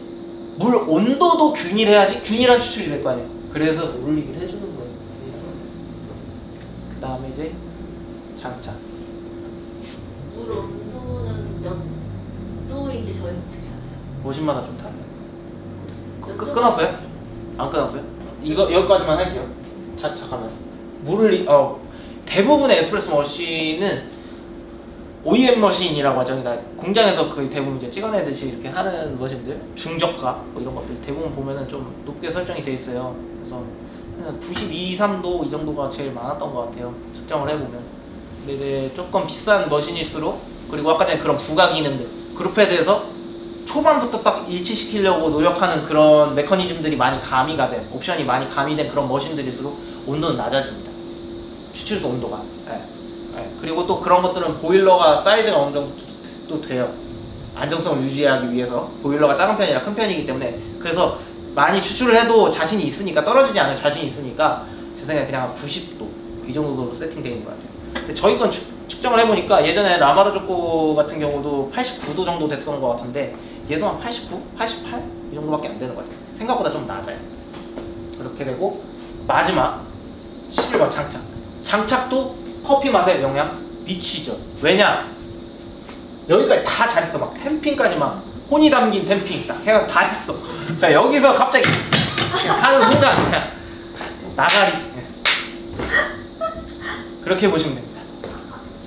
물 온도도 균일해야지 균일한 추출이 될 거 아니에요. 그래서 물 흘리기를 해주는 거예요. 그 다음에 이제 장착. 물 온도는 몇 도인지 저희 어떻게 알아요? 머신마다 좀 달라요. 끊었어요? 안 끊었어요? 이거 여기까지만 할게요. 잠깐만. 대부분의 에스프레소 머신은 OEM 머신이라고 하죠. 그러니까 공장에서 거의 대부분 이제 찍어내듯이 이렇게 하는 머신들, 중저가 뭐 이런 것들 대부분 보면은 좀 높게 설정이 돼 있어요. 그래서 92, 3도 이 정도가 제일 많았던 것 같아요. 측정을 해보면. 근데 이제 조금 비싼 머신일수록, 그리고 아까 전에 그런 부가 기능들, 그룹헤드에서 초반부터 딱 일치시키려고 노력하는 그런 메커니즘들이 많이 가미가 된, 옵션이 많이 가미된 그런 머신들일수록 온도는 낮아집니다. 추출소 온도가. 네. 네. 그리고 또 그런 것들은 보일러가 사이즈가 어느 정도 또 돼요. 안정성을 유지하기 위해서. 보일러가 작은 편이라 큰 편이기 때문에. 그래서 많이 추출을 해도 자신이 있으니까, 떨어지지 않을 자신이 있으니까 제 생각에 그냥 90도 이 정도로 세팅되어 있는 것 같아요. 근데 저희 건 측정을 해보니까 예전에 라마르조코 같은 경우도 89도 정도 됐던 것 같은데 얘도 한 89, 88 이 정도밖에 안 되는 것 같아요. 생각보다 좀 낮아요. 그렇게 되고 마지막 11번 장착. 장착도 커피 맛의 영향 미치죠. 왜냐? 여기까지 다 잘했어. 막 템핑까지 막 혼이 담긴 템핑 딱 해가 다 했어. 그러니까 여기서 갑자기 그냥 하는 순간 그냥 나가리. 그렇게 보시면 됩니다.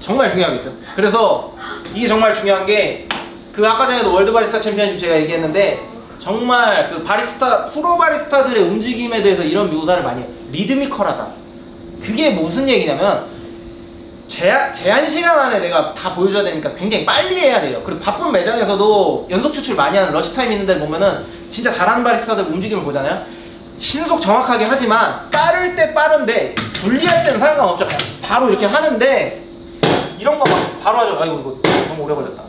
정말 중요하겠죠. 그래서 이게 정말 중요한 게 그 아까 전에도 월드 바리스타 챔피언십 제가 얘기했는데 정말 그 바리스타 프로 바리스타들의 움직임에 대해서 이런 묘사를 많이 해요. 리드미컬하다. 그게 무슨 얘기냐면 제한 시간 안에 내가 다 보여줘야 되니까 굉장히 빨리 해야 돼요. 그리고 바쁜 매장에서도 연속 추출 많이 하는 러시타임 있는 데를 보면은 진짜 잘하는 바리스타들 움직임을 보잖아요. 신속 정확하게 하지만 빠를 때 빠른데 분리할 때는 상관없죠. 바로 이렇게 하는데 이런 거 막 바로 하죠. 아이고 이거 너무 오래 걸렸다.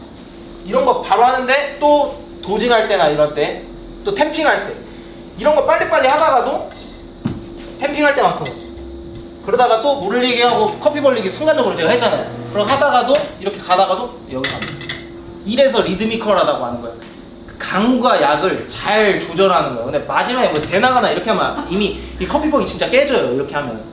이런 거 바로 하는데 또 도징할 때나 이럴 때 또 템핑할 때 이런 거 빨리빨리 하다가도 템핑할 때만큼 그러다가 또 물 흘리기 하고 커피 벌리기 순간적으로 제가 했잖아요. 그럼 하다가도 이렇게 가다가도 여기 갑니다. 이래서 리드미컬하다고 하는 거예요. 강과 약을 잘 조절하는 거예요. 근데 마지막에 뭐 대나가나 이렇게 하면 이미 이 커피봉이 진짜 깨져요. 이렇게 하면.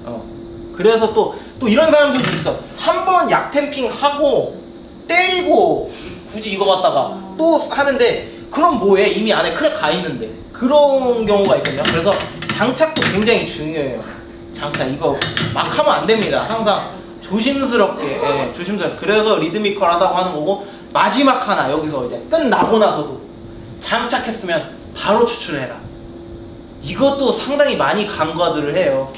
그래서 또 이런 사람들도 있어. 한 번 약 템핑 하고 때리고 굳이 이거 갖다가 또 하는데 그럼 뭐해? 이미 안에 크랙 가 있는데. 그런 경우가 있거든요. 그래서 장착도 굉장히 중요해요. 장착 이거 막 하면 안 됩니다. 항상 조심스럽게, 조심스럽게. 그래서 리드미컬하다고 하는 거고, 마지막 하나 여기서 이제 끝나고 나서도 장착했으면 바로 추출해라. 이것도 상당히 많이 간과들을 해요.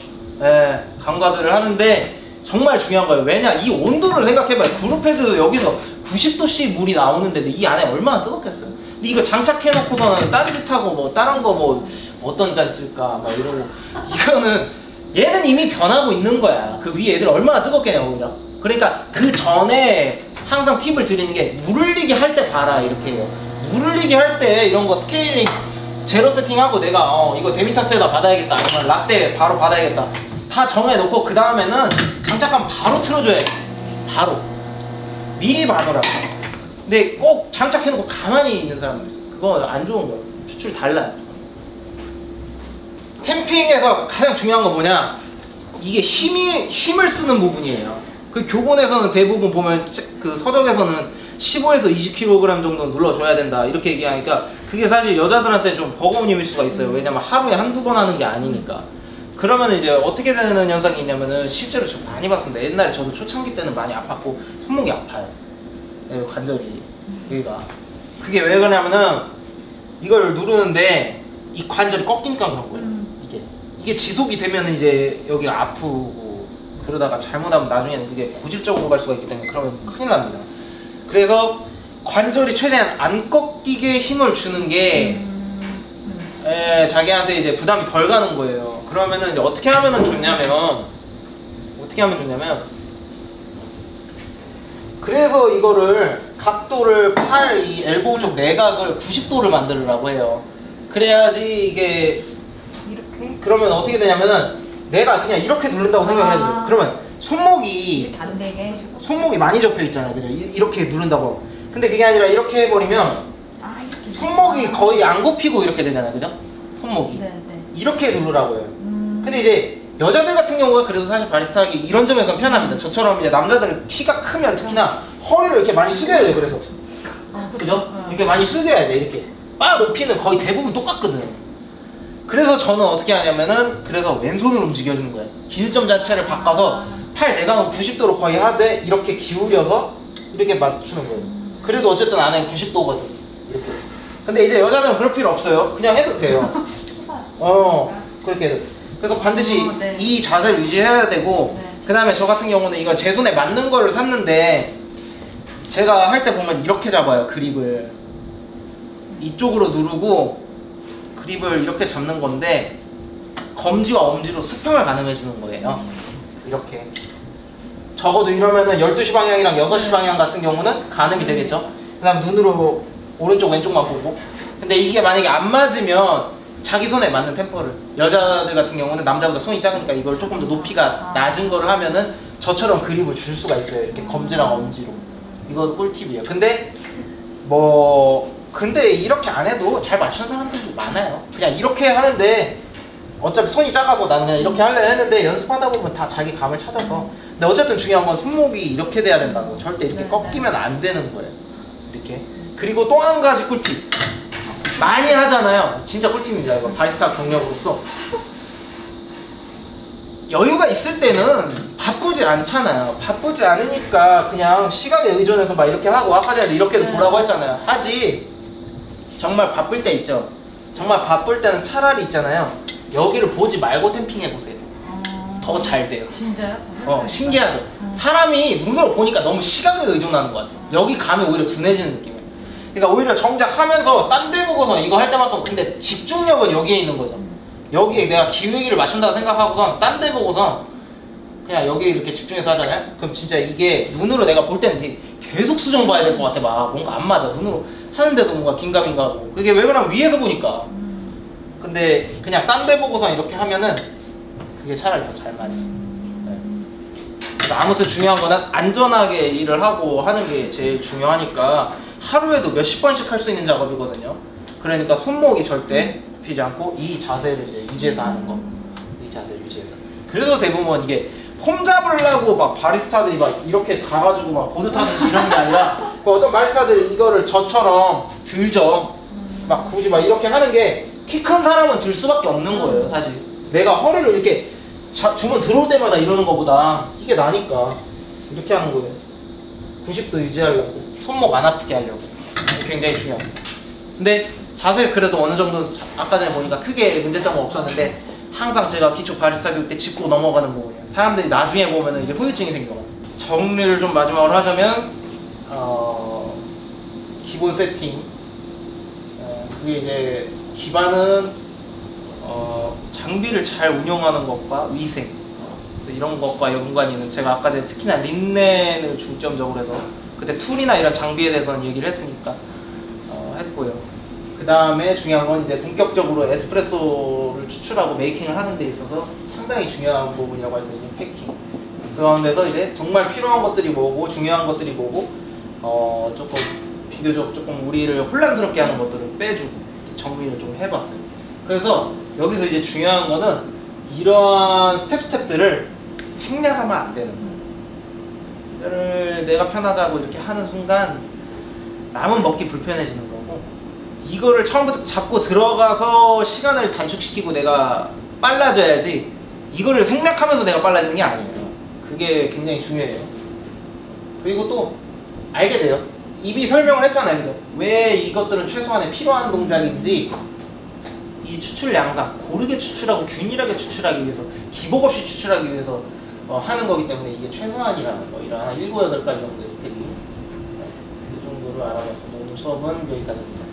간과들을 하는데 정말 중요한 거예요. 왜냐? 이 온도를 생각해봐요. 그룹헤드 여기서 90도씨 물이 나오는데 이 안에 얼마나 뜨겁겠어요. 근데 이거 장착해놓고서는 딴짓하고 뭐 다른 거 뭐 어떤 잔 쓸까 막 이러고, 이거는 얘는 이미 변하고 있는 거야. 그 위에 애들 얼마나 뜨겁겠냐고. 그러니까 그 전에 항상 팁을 드리는 게 물 흘리기 할 때 봐라 이렇게 해요. 물 흘리기 할 때 이런 거 스케일링 제로 세팅하고 내가 이거 데미타스에다 받아야겠다 아니면 라떼 바로 받아야겠다 다 정해놓고 그 다음에는 장착하면 바로 틀어줘야 돼. 바로 미리 봐놓으라고. 근데 꼭 장착해놓고 가만히 있는 사람들 있어. 그거 안 좋은 거예요. 추출 달라요. 템핑에서 가장 중요한 건 뭐냐, 이게 힘을 쓰는 부분이에요. 그 교본에서는 대부분 보면 그 서적에서는 15에서 20kg 정도 눌러줘야 된다 이렇게 얘기하니까 그게 사실 여자들한테 좀 버거운 힘일 수가 있어요. 왜냐면 하루에 한두 번 하는 게 아니니까. 그러면 이제 어떻게 되는 현상이 있냐면은 실제로 저 많이 봤습니다. 옛날에 저도 초창기 때는 많이 아팠고 손목이 아파요. 관절이 여기가. 그게 왜 그러냐면은 이걸 누르는데 이 관절이 꺾이니까 그런 거예요. 이게 지속이 되면 이제 여기가 아프고 그러다가 잘못하면 나중에는 그게 고질적으로 갈 수가 있기 때문에 그러면 큰일 납니다. 그래서 관절이 최대한 안 꺾이게 힘을 주는 게 자기한테 이제 부담이 덜 가는 거예요. 그러면은 이제 어떻게 하면 좋냐면 그래서 이거를 각도를 팔 이 엘보우 쪽 내각을 90도를 만들으라고 해요. 그래야지 이게 이렇게 그러면 어떻게 되냐면은 내가 그냥 이렇게 누른다고 생각을 해줘요. 그러면 손목이 많이 접혀 있잖아요. 그죠? 이렇게 누른다고. 근데 그게 아니라 이렇게 해버리면 손목이 거의 안 굽히고 이렇게 되잖아요. 그죠? 손목이. 이렇게 누르라고요. 근데 이제 여자들 같은 경우가 그래도 사실 바리스타 하기 이런 점에서는 편합니다. 저처럼 이제 남자들은 키가 크면 특히나 허리를 이렇게 많이 숙여야 돼요. 그래서 그죠? 이렇게 많이 숙여야 돼. 이렇게 바 높이는 거의 대부분 똑같거든. 그래서 저는 어떻게 하냐면은 그래서 왼손으로 움직여주는 거예요. 기준점 자체를 바꿔서 팔 내각은 90도로 거의 하되 이렇게 기울여서 이렇게 맞추는 거예요. 그래도 어쨌든 안에 90도거든. 이렇게. 근데 이제 여자들은 그럴 필요 없어요. 그냥 해도 돼요. 그렇게 해도. 그래서 반드시 네. 이 자세를 유지해야 되고, 네. 그 다음에 저 같은 경우는 이거 제 손에 맞는 거를 샀는데, 제가 할 때 보면 이렇게 잡아요, 그립을. 이쪽으로 누르고 그립을 이렇게 잡는 건데, 검지와 엄지로 수평을 가늠해 주는 거예요. 이렇게. 적어도 이러면은 12시 방향이랑 6시 방향 같은 경우는 가늠이 되겠죠. 그 다음 눈으로 오른쪽 왼쪽만 보고. 근데 이게 만약에 안 맞으면 자기 손에 맞는 템포를, 여자들 같은 경우는 남자보다 손이 작으니까 이걸 조금 더 높이가 낮은 거를 하면은 저처럼 그립을 줄 수가 있어요. 이렇게 검지랑 엄지로. 이거 꿀팁이에요. 근데 이렇게 안 해도 잘 맞추는 사람들도 많아요. 그냥 이렇게 하는데 어차피 손이 작아서 나는 그냥 이렇게 하려 했는데, 연습하다 보면 다 자기 감을 찾아서. 근데 어쨌든 중요한 건 손목이 이렇게 돼야 된다는 거. 절대 이렇게 꺾이면 안 되는 거예요. 이렇게. 그리고 또 한 가지 꿀팁. 많이 하잖아요. 진짜 꿀팁입니다. 이거 바리스타 경력으로서. 여유가 있을 때는 바쁘지 않잖아요. 바쁘지 않으니까 그냥 시간에 의존해서 막 이렇게 하고, 아까 전에 이렇게도 보라고 했잖아요. 하지. 정말 바쁠 때 있죠. 정말 바쁠 때는 차라리 있잖아요. 여기를 보지 말고 템핑해 보세요. 더 잘 돼요. 진짜요? 신기하죠. 사람이 눈으로 보니까 너무 시각에 의존하는 것 같아요. 여기 가면 오히려 둔해지는 느낌이에요. 그러니까 오히려 정작 하면서 딴 데 보고서 이거 할 때만큼, 근데 집중력은 여기에 있는 거죠. 여기에 내가 기울기를 맞춘다고 생각하고선 딴 데 보고선 그냥 여기 이렇게 집중해서 하잖아요. 그럼 진짜 이게 눈으로 내가 볼 때는 계속 수정 봐야 될 것 같아. 막 뭔가 안 맞아. 눈으로 하는데도 뭔가 긴가민가 하고. 그게 왜 그러냐면 위에서 보니까. 근데 그냥 딴 데 보고선 이렇게 하면은 그게 차라리 더 잘 맞아. 네. 그래서 아무튼 중요한 거는 안전하게 일을 하고 하는 게 제일 중요하니까, 하루에도 몇십 번씩 할 수 있는 작업이거든요. 그러니까 손목이 절대 굽히지 않고 이 자세를 이제 유지해서 하는 거. 이 자세를 유지해서. 그래서 대부분 이게 폼 잡으려고 막 바리스타들이 막 이렇게 가가지고 막 보드 타듯이 이런 게 아니라, 어떤 바리스타들이 이거를 저처럼 들죠. 막 굳이 막 이렇게 하는 게, 키 큰 사람은 들 수밖에 없는 거예요, 사실. 내가 허리를 이렇게 주문 들어올 때마다 이러는 것보다 이게 나니까 이렇게 하는 거예요. 90도 유지하려고, 손목 안 아프게 하려고. 굉장히 중요합니다. 근데 자세 그래도 어느 정도 아까 전에 보니까 크게 문제점은 없었는데, 항상 제가 기초 바리스타 교육 때 짚고 넘어가는 부분이에요. 사람들이 나중에 보면은 이게 후유증이 생겨요. 정리를 좀 마지막으로 하자면, 기본 세팅. 그게 이제 기반은 장비를 잘 운용하는 것과 위생, 이런 것과 연관이 있는, 제가 아까 전에 특히나 린넨을 중점적으로 해서 그때 툴이나 이런 장비에 대해서는 얘기를 했으니까 했고요. 그 다음에 중요한 건 이제 본격적으로 에스프레소를 추출하고 메이킹을 하는 데 있어서 상당히 중요한 부분이라고 할 수 있는 패킹. 그런 데서 이제 정말 필요한 것들이 뭐고 중요한 것들이 뭐고, 조금 비교적 조금 우리를 혼란스럽게 하는 것들을 빼주고 정리를 좀 해봤어요. 그래서 여기서 이제 중요한 거는 이러한 스텝들을 생략하면 안 되는 거예요. 이거를 내가 편하자고 이렇게 하는 순간 남은 먹기 불편해지는 거고, 이거를 처음부터 잡고 들어가서 시간을 단축시키고 내가 빨라져야지, 이거를 생략하면서 내가 빨라지는 게 아니에요. 그게 굉장히 중요해요. 그리고 또 알게 돼요. 이미 설명을 했잖아요, 그죠? 왜 이것들은 최소한의 필요한 동작인지, 이 추출 양상, 고르게 추출하고 균일하게 추출하기 위해서, 기복 없이 추출하기 위해서 하는 거기 때문에 이게 최소한이라는 거, 이런 한 7, 8가지 정도의 스텝이, 이 정도를 알아봤습니다. 오늘 수업은 여기까지입니다.